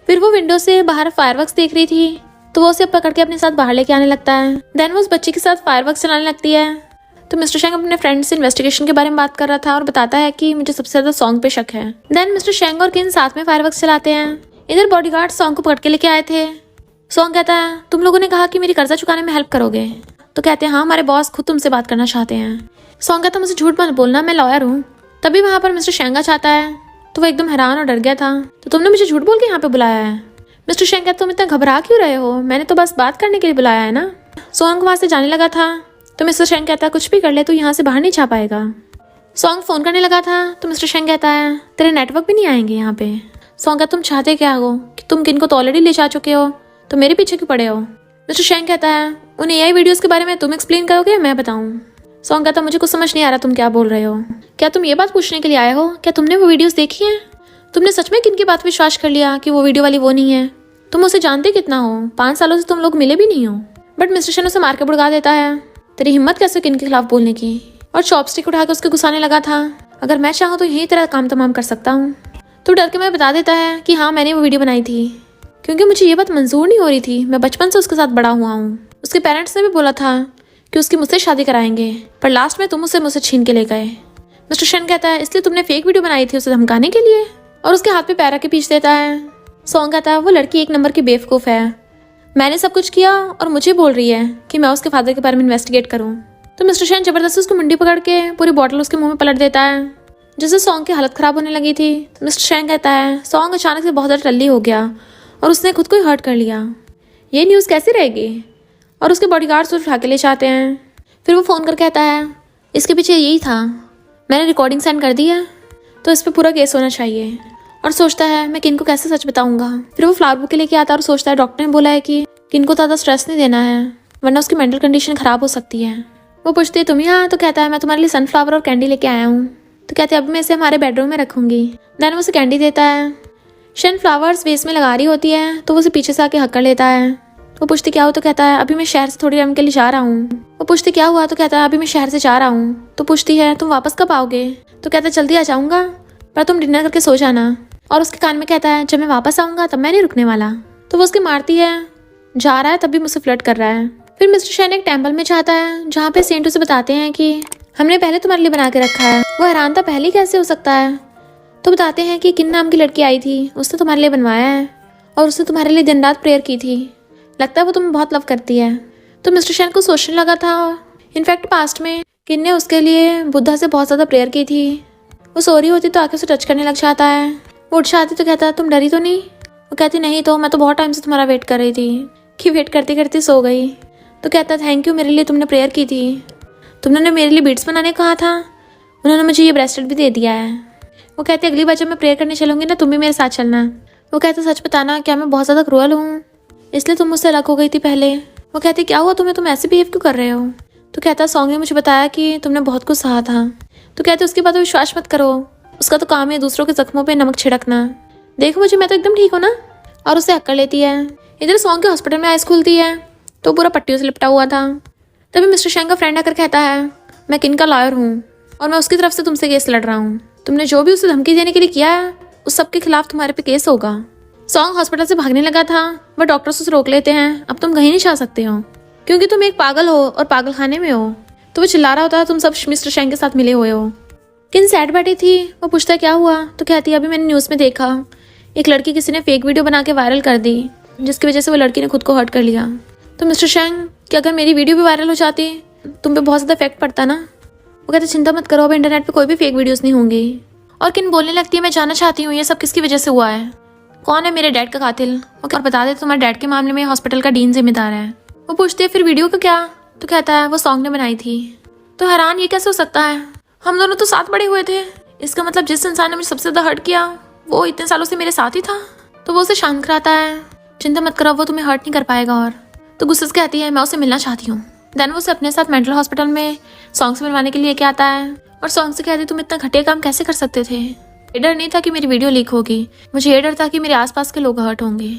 फिर वो विंडो से बाहर फायरवर्क्स देख रही थी तो वो उसे पकड़ के अपने साथ बाहर लेके आने लगता है। देन वो उस बच्चे के साथ फायरवर्क्स चलाने लगती है। तो मिस्टर शेंग अपने फ्रेंड से इन्वेस्टिगेशन के बारे में बात कर रहा था और बताता है कि मुझे सबसे ज्यादा सॉन्ग पे शक है। देन मिस्टर शेंग और किन साथ में फायरवर्क्स चलाते हैं। इधर बॉडीगार्ड सॉन्ग को पकड़ के लेके आए थे। सॉन्ग कहता है तुम लोगों ने कहा कि मेरी कर्जा चुकाने में हेल्प करोगे। तो कहते हैं हाँ हमारे बॉस खुद तुमसे बात करना चाहते हैं। सॉन्ग कहता मुझे झूठ मत बोलना, मैं लॉयर हूँ। तभी वहां पर मिस्टर शेंगा चाहता है तो वो एकदम हैरान और डर गया था। तो तुमने मुझे झूठ बोल के यहाँ पे बुलाया है? मिस्टर शेंग कहता तुम इतना घबरा क्यों रहे हो, मैंने तो बस बात करने के लिए बुलाया है ना। सॉन्ग वहां से जाने लगा था तो मिस्टर शेंग कहता कुछ भी कर ले तो यहाँ से बाहर नहीं जा पाएगा। सॉन्ग फ़ोन करने लगा था तो मिस्टर शेंग कहता है तेरे नेटवर्क भी नहीं आएंगे यहाँ पे। सॉन्ग कहता तुम चाहते क्या हो कि तुम किन को तो ऑलरेडी ले जा चुके हो, तो मेरे पीछे क्यों पड़े हो। मिस्टर शेंग कहता है उन AI वीडियोज़ के बारे में तुम एक्सप्लेन करोगे या मैं बताऊँ। सॉन्ग कहता मुझे कुछ समझ नहीं आ रहा तुम क्या बोल रहे हो। क्या तुम ये बात पूछने के लिए आए हो, क्या तुमने वो वीडियोज़ देखी हैं? तुमने सच में किन की बात विश्वास कर लिया कि वो वीडियो वाली वो नहीं है? तुम उसे जानते कितना हो, 5 सालों से तुम लोग मिले भी नहीं हो। बट मिस्टर शेन उसे मार के भुड़का देता है। तेरी हिम्मत कैसे किन के खिलाफ बोलने की, और चॉपस्टिक उठा के उसके घुसाने लगा था। अगर मैं चाहूँ तो यही तेरा काम तमाम कर सकता हूँ। तो डर के मैं बता देता है कि हाँ मैंने वो वीडियो बनाई थी, क्योंकि मुझे ये बात मंजूर नहीं हो रही थी। मैं बचपन से उसके साथ बड़ा हुआ हूँ। उसके पेरेंट्स ने भी बोला था कि उसकी मुझसे शादी कराएंगे, पर लास्ट में तुम उसे मुझसे छीन के ले गए। मिस्टर शेन कहता है इसलिए तुमने फेक वीडियो बनाई थी उसे धमकाने के लिए, और उसके हाथ पे पैरा के पीछ देता है। सॉन्ग कहता है वो लड़की 1 नंबर की बेवकूफ़ है, मैंने सब कुछ किया और मुझे बोल रही है कि मैं उसके फादर के बारे में इन्वेस्टिगेट करूं। तो मिस्टर शेन जबरदस्ती उसको मुंडी पकड़ के पूरी बॉटल उसके मुंह में पलट देता है, जिससे सॉन्ग की हालत खराब होने लगी थी। मिस्टर शेन कहता है सॉन्ग अचानक से बहुत ज़्यादा टल्ली हो गया और उसने खुद को ही हर्ट कर लिया। ये न्यूज़ कैसी रहेगी, और उसके बॉडीगार्ड्स उसे उठा के ले जाते हैं। फिर वो फ़ोन कर कहता है इसके पीछे यही था, मैंने रिकॉर्डिंग सेंड कर दी है तो इस पर पूरा केस होना चाहिए। और सोचता है मैं किन को कैसे सच बताऊंगा। फिर वो फ्लावर बुके लेके आता है और सोचता है डॉक्टर ने बोला है कि किन को ज़्यादा स्ट्रेस नहीं देना है, वरना उसकी मेंटल कंडीशन ख़राब हो सकती है। वो पूछती है तुम यहाँ, तो कहता है मैं तुम्हारे लिए सनफ्लावर और कैंडी लेके आया हूँ। तो कहते हैं अब मैं इसे हमारे बेडरूम में रखूँगी। देन वो उसे कैंडी देता है। शेन फ्लावर्स वेस्ट में लगा रही होती है तो वो उसे पीछे से आके हक कर लेता है। वो पूछती क्या हो, तो कहता है अभी मैं शहर से थोड़ी टाइम के लिए जा रहा हूँ। वो पूछती क्या हुआ, तो कहता है अभी मैं शहर से जा रहा हूँ। तो पूछती है तुम वापस कब आओगे, तो कहता है जल्दी आ जाऊँगा, पर तुम डिनर करके सो जाना। और उसके कान में कहता है जब मैं वापस आऊँगा तब मैं नहीं रुकने वाला। तो वो उसकी मारती है, जा रहा है तब भी मुझसे फ्लर्ट कर रहा है। फिर मिस्टर शेन एक टेम्पल में जाता है जहाँ पे सेंट उसे बताते हैं कि हमने पहले तुम्हारे लिए बना के रखा है। वो हैरान था पहले कैसे हो सकता है। तो बताते हैं कि किन नाम की लड़की आई थी, उसने तुम्हारे लिए बनवाया है और उसने तुम्हारे लिए दिन रात प्रेयर की थी। लगता है वो तुम्हें बहुत लव करती है। तो मिस्टर शेन को सोचने लगा था इनफैक्ट पास्ट में किन ने उसके लिए बुद्धा से बहुत ज़्यादा प्रेयर की थी। वो सो रही होती तो आके उसे टच करने लग जाता है। वो उठ जाती तो कहता है तुम डरी तो नहीं। वो कहती नहीं तो मैं तो बहुत टाइम से तुम्हारा वेट कर रही थी, कि वेट करते करते सो गई। तो कहता है थैंक यू, मेरे लिए तुमने प्रेयर की थी, तुमने मेरे लिए बीट्स बनाने कहा था, उन्होंने मुझे ये ब्रेसलेट भी दे दिया है। वो कहते अगली बार जब मैं प्रेयर करने चलूँगी ना तुम भी मेरे साथ चलना। वो कहते सच बताना क्या मैं बहुत ज़्यादा क्रूअल हूँ, इसलिए तुम मुझसे अलग हो गई थी पहले। वो कहती क्या हुआ तुम्हें, तुम ऐसे बिहेव क्यों कर रहे हो। तो कहता सॉन्ग ने मुझे बताया कि तुमने बहुत कुछ सहा था। तो कहते उसकी बात विश्वास मत करो, उसका तो काम है दूसरों के जख्मों पे नमक छिड़कना। देखो मुझे, मैं तो एकदम ठीक हूँ ना। और उसे हक कर लेती है। इधर सॉन्ग के हॉस्पिटल में आइस खुलती है तो पूरा पट्टियों से लिपटा हुआ था। तभी मिस्टर शेंग का फ्रेंड आकर कहता है मैं किन का लॉयर हूँ और मैं उसकी तरफ से तुमसे केस लड़ रहा हूँ। तुमने जो भी उसे धमकी देने के लिए किया है उस सब के खिलाफ तुम्हारे पे केस होगा। सॉन्ग हॉस्पिटल से भागने लगा था, वह डॉक्टर्स उसे रोक लेते हैं। अब तुम कहीं नहीं जा सकते हो क्योंकि तुम एक पागल हो और पागल खाने में हो। तो वो चिल्ला रहा होता है तुम सब मिस्टर शेंग के साथ मिले हुए हो। किन सैड बैठी थी। वो पूछता क्या हुआ, तो कहती है अभी मैंने न्यूज़ में देखा एक लड़की किसी ने फेक वीडियो बना के वायरल कर दी, जिसकी वजह से वो लड़की ने खुद को हर्ट कर लिया। तो मिस्टर शेंग कि अगर मेरी वीडियो भी वायरल हो जाती तुम पे बहुत ज़्यादा इफेक्ट पड़ता ना। वो कहते चिंता मत करो, अब इंटरनेट पे कोई भी फेक वीडियोस नहीं होंगी। और किन बोलने लगती है मैं जानना चाहती हूँ ये सब किसकी वजह से हुआ है, कौन है मेरे डैड का कातिल, और बता दे तुम्हारे डैड के मामले में हॉस्पिटल का डीन जिम्मेदार है। वो पूछती है फिर वीडियो का क्या, तो कहता है वो सॉन्ग ने बनाई थी। तो हैरान ये कैसे हो सकता है, हम दोनों तो साथ बड़े हुए थे, इसका मतलब जिस इंसान ने मुझे सबसे ज़्यादा हर्ट किया वो इतने सालों से मेरे साथ ही था। तो वो उसे शांत कराता है, चिंता मत करो वो तुम्हें हर्ट नहीं कर पाएगा। और तो गुस्से से कहती है मैं उसे मिलना चाहती हूँ। देन वो उसे अपने साथ मेंटल हॉस्पिटल में सॉन्ग से मिलवाने के लिए लेके आता है और सॉन्ग से कहती तुम इतना घटिया काम कैसे कर सकते थे। ये डर नहीं था कि मेरी वीडियो लीक होगी, मुझे ये डर था कि मेरे आसपास के लोग हर्ट होंगे।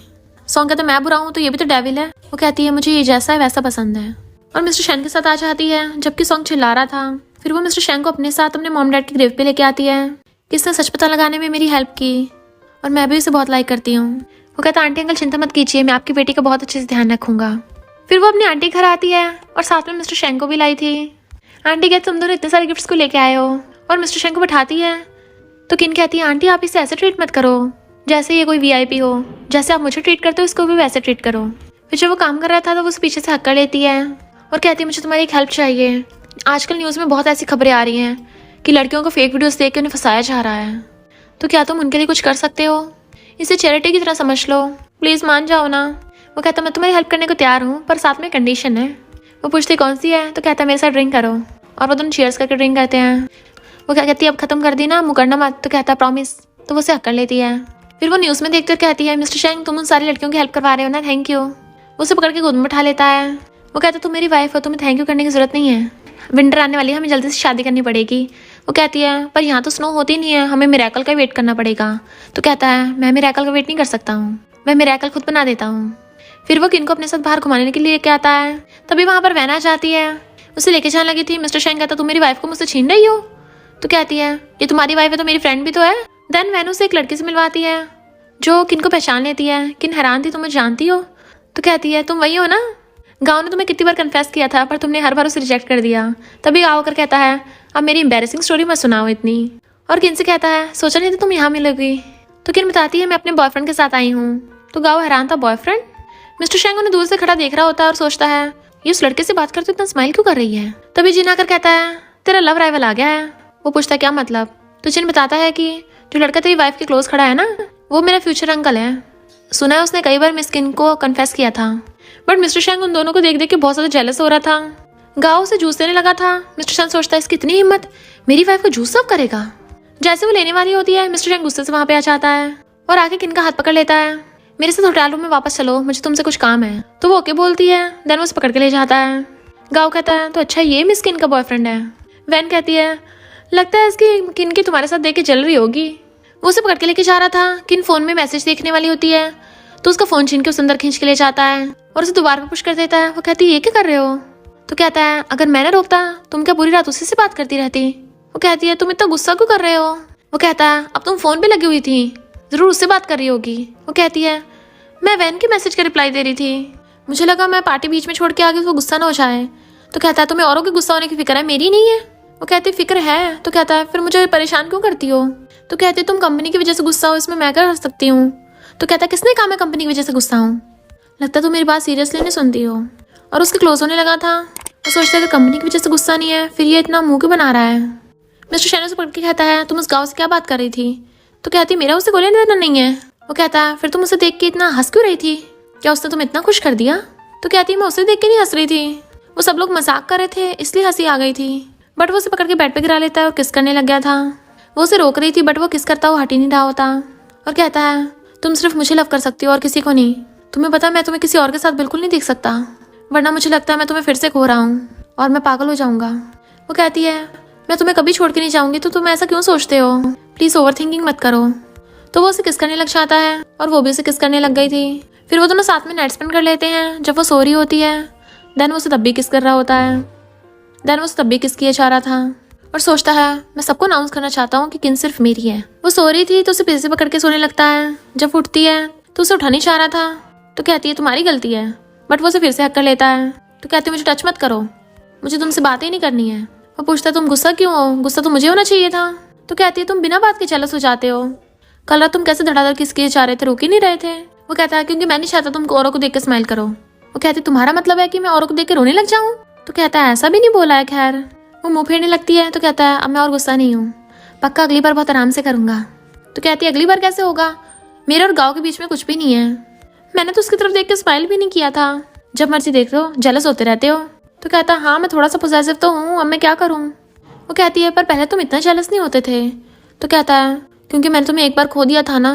सॉन्ग कहता मैं बुरा हूँ तो ये भी तो डेविल है। वो कहती है मुझे ये जैसा है वैसा पसंद है, और मिस्टर शेन के साथ आ जाती है जबकि सॉन्ग चिल्ला रहा था। फिर वो मिस्टर शेन को अपने साथ अपने मॉम डैड की ग्रेव पे लेके आती है कि इसने सच पता लगाने में मेरी हेल्प की और मैं भी उसे बहुत लाइक करती हूँ। वो कहता आंटी अंकल चिंता मत कीजिए, मैं आपकी बेटी का बहुत अच्छे से ध्यान रखूंगा। फिर वो अपनी आंटी घर आती है और साथ में मिस्टर शेंग को भी लाई थी। आंटी कहती तुम दोनों इतने सारे गिफ्ट्स को लेके आए हो, और मिस्टर शेंग को बैठाती है। तो किन कहती है आंटी आप इसे ऐसे ट्रीट मत करो जैसे ये कोई VIP हो, जैसे आप मुझे ट्रीट करते हो इसको भी वैसे ट्रीट करो। फिर जब वो काम कर रहा था तो वो उसे पीछे से हक कर लेती है और कहती है मुझे तुम्हारी एक हेल्प चाहिए। आजकल न्यूज़ में बहुत ऐसी खबरें आ रही हैं कि लड़कियों को फेक वीडियोस देख के उन्हें फंसाया जा रहा है, तो क्या तुम उनके लिए कुछ कर सकते हो, इसे चैरिटी की तरह समझ लो, प्लीज़ मान जाओ ना। वो कहता मैं तुम्हारी हेल्प करने को तैयार हूँ पर साथ में कंडीशन है। वो पूछती कौन सी है, तो कहता मेरे साथ ड्रिंक करो, और वो दोनों चीयर्स करके ड्रिंक करते हैं। वो क्या कहती है, अब खत्म कर दी ना, मुकरना मत। तो कहता है प्रॉमिस। तो वो उसे हक कर लेती है। फिर वो न्यूज़ में देखते कहती है, मिस्टर शेंग तुम उन सारी लड़कियों की हेल्प करवा रहे हो ना, थैंक यू। वो उसे पकड़ के गोद में उठा लेता है। वो कहता है तुम मेरी वाइफ हो, तुम्हें थैंक यू करने की जरूरत नहीं है। विंटर आने वाली है, हमें जल्दी से शादी करनी पड़ेगी। वो कहती है पर यहाँ तो स्नो होती नहीं है, हमें मिरेकल का वेट करना पड़ेगा। तो कहता है मैं मिरेकल का वेट नहीं कर सकता हूँ, मैं मिरेकल खुद बना देता हूँ। फिर वो किन को अपने साथ बाहर घुमाने के लिए लेके आता है। तभी वहाँ पर वैन आ जाती है, उसे लेके जाने लगी थी। मिस्टर शेंग कहता तुम मेरी वाइफ को मुझसे छीन रही हो। तो कहती है ये तुम्हारी वाइफ है तो मेरी फ्रेंड भी तो है। देन वैन उसे एक लड़के से मिलवाती है जो किन को पहचान लेती है। किन हैरान थी, तुम मुझे जानती हो। तो कहती है तुम वही हो ना, गाँव ने तुम्हें कितनी बार कन्फेस किया था पर तुमने हर बार उसे रिजेक्ट कर दिया। तभी गाँव कर कहता है अब मेरी एम्बेरसिंग स्टोरी मत सुनाओ इतनी। और किन से कहता है सोचा नहीं था तुम यहाँ मिलोगी। तो किन बताती है मैं अपने बॉयफ्रेंड के साथ आई हूँ। तो गाँव हैरान था, बॉयफ्रेंड। मिस्टर शेंग उन्हें दूर से खड़ा देख रहा होता है और सोचता है ये उस लड़के से बात करते इतना स्माइल क्यों कर रही है। तभी जिन आकर कहता है तेरा लव राइवल आ गया है। वो पूछता है क्या मतलब। तो जिन बताता है कि जो लड़का तेरी वाइफ के क्लोज खड़ा है ना, वो मेरा फ्यूचर अंकल है। सुना है उसने कई बार मिस किन को कन्फेस किया था। बट मिस्टर शेंग उन दोनों को देख देख के बहुत ज्यादा जेलस हो रहा था। गाँव से जूस देने लगा था। मिस्टर शेंग सोचता है इसकी इतनी हिम्मत, मेरी वाइफ को जूस सर्व करेगा। जैसे वो लेने वाली होती है, मिस्टर शेंग गुस्से से वहां पे आ जाता है और आके किन का हाथ पकड़ लेता है। मेरे साथ होटल रूम में वापस चलो, मुझे तुमसे कुछ काम है। तो वो ओके बोलती है। देन वो उसे पकड़ के ले जाता है। गाँव कहता है तो अच्छा ये मिस किन का बॉयफ्रेंड है। वैन कहती है लगता है इसकी किन की तुम्हारे साथ देख के जल रही होगी। वो उसे पकड़ के लेके जा रहा था। किन फोन में मैसेज देखने वाली होती है तो उसका फोन छीन के उस अंदर खींच के ले जाता है और उसे दोबारा पुश कर देता है। वो कहती है ये क्या कर रहे हो। तो कहता है अगर मैं ना रोकता तुम क्या पूरी रात उसी से बात करती रहती। वो कहती है तुम इतना गुस्सा क्यों कर रहे हो। वो कहता है अब तुम फोन पे लगी हुई थी, जरूर उससे बात कर रही होगी। वो कहती है मैं वैन के मैसेज का रिप्लाई दे रही थी, मुझे लगा मैं पार्टी बीच में छोड़ के आ गई, वो गुस्सा ना हो जाए। तो कहता है तुम्हें औरों के गुस्सा होने की फिक्र है, मेरी नहीं है। वो कहती फिक्र है। तो कहता है फिर मुझे परेशान क्यों करती हो। तो कहती तुम कंपनी की वजह से गुस्सा हो, इसमें मैं क्या कर सकती हूँ। तो कहता किसने कहा मैं कंपनी की वजह से गुस्सा हूँ, लगता तुम मेरी बात सीरियसली नहीं सुनती हो। और उसके क्लोज होने लगा था। वो सोचता है अगर कंपनी की वजह से गुस्सा नहीं है फिर ये इतना मुंह क्यों बना रहा है। मिस्टर शेनो से पकड़ के कहता है तुम उस गाँव से क्या बात कर रही थी। तो कहती मेरा उसे कोई लेना देना नहीं है। वो कहता है फिर तुम उसे देख के इतना हंस क्यों रही थी, क्या उसने तुम्हें इतना खुश कर दिया। तो कहती मैं उसे देख के नहीं हंस रही थी, वो सब लोग मजाक कर रहे थे इसलिए हंसी आ गई थी। बट वो उसे पकड़ के बेड पे गिरा लेता है और किस करने लग गया था। वो उसे रोक रही थी बट वो किस करता हुआ हट ही नहीं रहा होता और कहता है तुम सिर्फ मुझे लव कर सकती हो और किसी को नहीं। तुम्हें पता मैं तुम्हें किसी और के साथ बिल्कुल नहीं देख सकता, वरना मुझे लगता है मैं तुम्हें फिर से खो रहा हूँ और मैं पागल हो जाऊंगा। वो कहती है मैं तुम्हें कभी छोड़ के नहीं जाऊंगी, तो तुम ऐसा क्यों सोचते हो, प्लीज ओवर थिंकिंग मत करो। तो वो उसे किस करने लग जाता है और वो भी उसे किस करने लग गई थी। फिर वो दोनों साथ में नाइट स्पेंड कर लेते हैं। जब वो सो रही होती है देन वो उसे तब भी किस कर रहा होता है। देन वो उसे तब भी किस किया जा रहा था और सोचता है मैं सबको अनाउंस करना चाहता हूँ कि किन सिर्फ मेरी है। वो सो रही थी तो उसे पीछे से पकड़ के सोने लगता है। जब वो उठती है तो उसे उठा नहीं चाह रहा था। तो कहती है तुम्हारी गलती है, बट वो उसे फिर से हक कर लेता है। तो कहती है मुझे टच मत करो, मुझे तुमसे बातें ही नहीं करनी है। वो पूछता है तुम गुस्सा क्यों हो, गुस्सा तो मुझे होना चाहिए था। तो कहती है तुम बिना बात के जेलस हो जाते हो, कल रात तुम कैसे धड़ाधड़ किस किए जा रहे थे, रुक ही नहीं रहे थे। वो कहता है क्योंकि मैं नहीं चाहता तुम औरों को देख के स्माइल करो। वो कहती है तुम्हारा मतलब है कि मैं औरों को देख के रोने लग जाऊं। तो कहता है ऐसा भी नहीं बोला है। खैर वो मुंह फेरने लगती है। तो कहता है अब मैं और गुस्सा नहीं हूँ, पक्का अगली बार बहुत आराम से करूंगा। तो कहती है अगली बार कैसे होगा, मेरे और गाँव के बीच में कुछ भी नहीं है, मैंने तो उसकी तरफ देख के स्माइल भी नहीं किया था, जब मर्जी देख लो जेलस होते रहते हो। तो कहता है हाँ मैं थोड़ा सा पोजेसिव तो हूँ, अब मैं क्या करूँ। वो कहती है पर पहले तुम इतना जेलस नहीं होते थे। तो कहता है क्योंकि मैंने तुम्हें एक बार खो दिया था ना,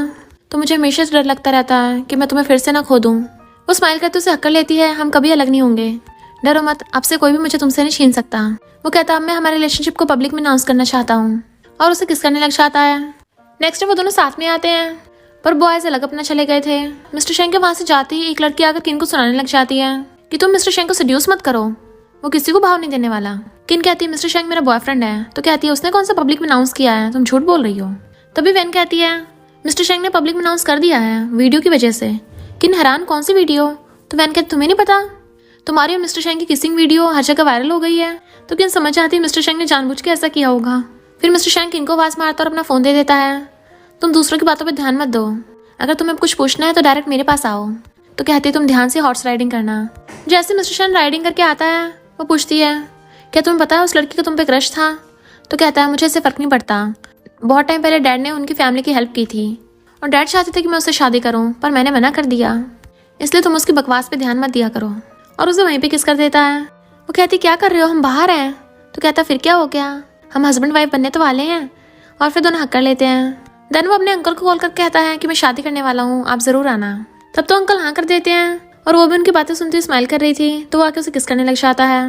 तो मुझे हमेशा से डर लगता रहता है कि मैं तुम्हें फिर से ना खो दूँ। वो स्माइल करते उसे हक कर लेती है, हम कभी अलग नहीं होंगे, डरो मत, अब से कोई भी मुझे तुमसे नहीं छीन सकता। वो कहता है मैं हमारे रिलेशनशिप को पब्लिक में अनाउंस करना चाहता हूँ और उसे किस करने लग जाता है। नेक्स्ट वो दोनों साथ में आते हैं पर बॉयज अलग अपना चले गए थे। मिस्टर शेंग के वहां से जाते ही एक लड़की आकर किन को सुनाने लग जाती है कि तुम मिस्टर शेंग को सेड्यूस मत करो, वो किसी को भाव नहीं देने वाला। किन कहती है मिस्टर शेंग मेरा बॉयफ्रेंड है। तो कहती है उसने कौन सा पब्लिक में अनाउंस किया है, तुम झूठ बोल रही हो। तभी वैन कहती है मिस्टर शेंग ने पब्लिक में अनाउंस कर दिया है वीडियो की वजह से। किन हैरान कौन सी वीडियो। तो वैन कहती तुम्हें नहीं पता, तुम्हारी और मिस्टर शेंग की किसिंग वीडियो हर जगह वायरल हो गई है। तो किन समझ आती है मिस्टर शेंग ने जानबूझ के ऐसा किया होगा। फिर मिस्टर शेंग किन को आवाज मारता और अपना फोन दे देता है, तुम दूसरों की बातों पर ध्यान मत दो, अगर तुम्हें कुछ पूछना है तो डायरेक्ट मेरे पास आओ। तो कहती है तुम ध्यान से हॉर्स राइडिंग करना। जैसे मिस्टर शेंग राइडिंग करके आता है वो पूछती है क्या तुम्हें पता है उस लड़की का तुम पे क्रश था। तो कहता है मुझे इससे फर्क नहीं पड़ता, बहुत टाइम पहले डैड ने उनकी फैमिली की हेल्प की थी और डैड चाहते थे कि मैं उससे शादी करूं, पर मैंने मना कर दिया, इसलिए तुम उसकी बकवास पे ध्यान मत दिया करो। और उसे वहीं पे किस कर देता है। वो कहती क्या कर रहे हो, हम बाहर हैं। तो कहता फिर क्या हो गया, हम हस्बैंड वाइफ बनने तो वाले हैं। और फिर दोनों हक कर लेते हैं। देन वो अपने अंकल को कॉल करके कहता है कि मैं शादी करने वाला हूँ, आप ज़रूर आना। तब तो अंकल हाँ कर देते हैं और वो भी उनकी बातें सुनती हुई स्माइल कर रही थी, तो वो आके उसे किस करने लग जाता है।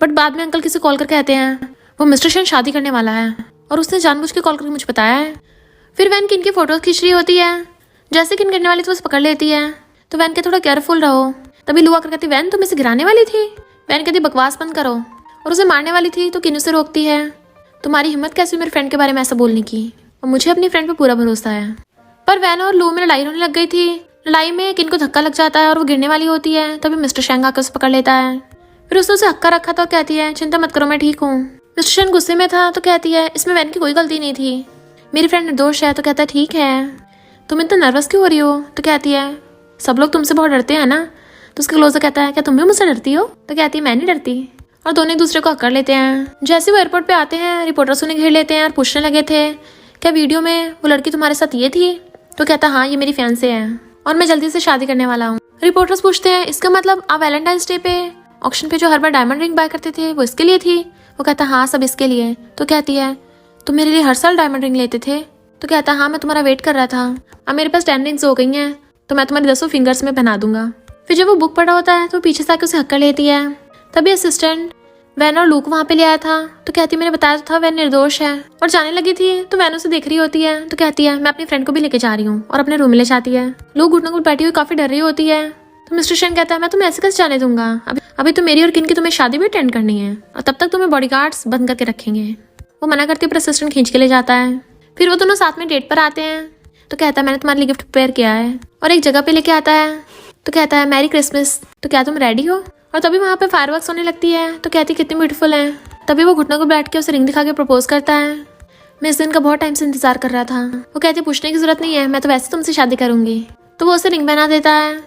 बट बाद में अंकल किसी कॉल करके कहते हैं वो मिस्टर शेन शादी करने वाला है और उसने जानबूझ के कॉल करके मुझे बताया है। फिर वैन किन की फोटोज खींच रही होती है। जैसे किन करने वाली तो उसे पकड़ लेती है, तो वैन के थोड़ा केयरफुल रहो। तभी लू आकर कहती वैन तुम इसे गिराने वाली थी। वैन कहती बकवास बंद करो और उसे मारने वाली थी, तो किन उसे रोकती है। तुम्हारी हिम्मत कैसे मेरे फ्रेंड के बारे में ऐसा बोलने की, और मुझे अपनी फ्रेंड पे पूरा भरोसा है। पर वैन और लू में लड़ाई होने लग गई थी। लड़ाई में किन को धक्का लग जाता है और वो गिरने वाली होती है। तभी मिस्टर शेंग आकर उसे पकड़ लेता है। फिर उसने उसे हक्का रखा था और कहती है चिंता मत करो मैं ठीक हूँ। मिस्टर शेंग गुस्से में था तो कहती है इसमें वैन की कोई गलती नहीं थी, मेरी फ्रेंड निर्दोष है। तो कहता है ठीक है, तुम इतना नर्वस क्यों हो रही हो। तो कहती है सब लोग तुमसे बहुत डरते हैं ना। तो उसके क्लोजर कहता है क्या तुम भी मुझसे डरती हो। तो कहती है मैं नहीं डरती। और दोनों एक दूसरे को हक कर लेते हैं। जैसे वो एयरपोर्ट पे आते हैं रिपोर्टर्स उन्हें घेर लेते हैं और पूछने लगे थे क्या वीडियो में वो लड़की तुम्हारे साथ ये थी। तो कहता हाँ ये मेरी फियांसे है और मैं जल्दी से शादी करने वाला हूँ। रिपोर्टर्स पूछते हैं इसका मतलब आप वैलेंटाइंस डे पे ऑक्शन पे जो हर बार डायमंड रिंग बाय करते थे वो इसके लिए थी। वो कहता हाँ सब इसके लिए। तो कहती है तुम मेरे लिए हर साल डायमंड रिंग लेते थे। तो कहता हाँ मैं तुम्हारा वेट कर रहा था, अब मेरे पास 10 रिंग्स हो गई हैं तो मैं तुम्हारे 10 फिंगर्स में पहना दूंगा। फिर जब वो बुक पढ़ा होता है तो पीछे से आके उसे हक कर लेती है। तभी असिस्टेंट वैन और लू को वहाँ पे ले आया था। तो कहती मैंने बताया तो था वैन निर्दोष है। और जाने लगी थी तो वैन उसे देख रही होती है। तो कहती है मैं अपनी फ्रेंड को भी लेके जा रही हूँ और अपने रूम में ले जाती है। लू घुटनों को बैठी हुई काफी डर रही होती है। तो मिस्टर शेन कहता है मैं तुम्हें ऐसे कैसे जाने दूंगा, अभी तो मेरी और किन की तुम्हें शादी भी अटेंड करनी है और तब तक तुम्हें बॉडीगार्ड्स बंद करके रखेंगे। वो मना करती है पर असिस्टेंट खींच के ले जाता है। फिर वो दोनों साथ में डेट पर आते हैं। तो कहता है मैंने तुम्हारे लिए गिफ्ट प्रिपेयर किया है और एक जगह पे लेके आता है। तो कहता है मैरी क्रिसमस। तो क्या तुम रेडी हो। और तभी वहाँ पे फायरवर्क्स होने लगती है। तो कहती कितनी ब्यूटीफुल है। तभी वो घुटनों को बैठ के उसे रिंग दिखा के प्रपोज करता है। मैं इस दिन का बहुत टाइम से इंतजार कर रहा था। वो कहती पूछने की जरूरत नहीं है, मैं तो वैसे तुमसे शादी करूंगी। तो वो उसे रिंग पहना देता है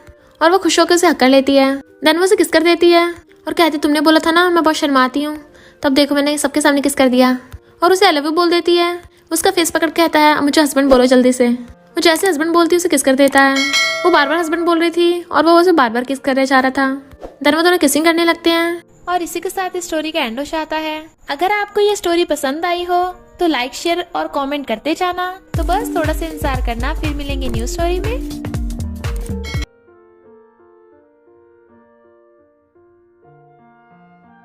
और वो खुश होकर उसे हक कर लेती है। देन वो उसे किस कर देती है और कहती तुमने बोला था ना मैं बहुत शर्माती हूँ, तब देखो मैंने सबके सामने किस कर दिया। और उसे आई लव यू बोल देती है। उसका फेस पकड़ के कहता है अब मुझे हस्बैंड बोलो जल्दी से। वो जैसे हस्बैंड बोलती है उसे किस कर देता है। वो बार बार हस्बैंड बोल रही थी और वो उसे बार बार किस करने चाह रहा था। देन वो दोनों किसिंग करने लगते हैं। और इसी के साथ इस स्टोरी का एंड हो जाता है। अगर आपको ये स्टोरी पसंद आई हो तो लाइक शेयर और कमेंट करते जाना। तो बस थोड़ा सा इंतजार करना, फिर मिलेंगे न्यू स्टोरी में।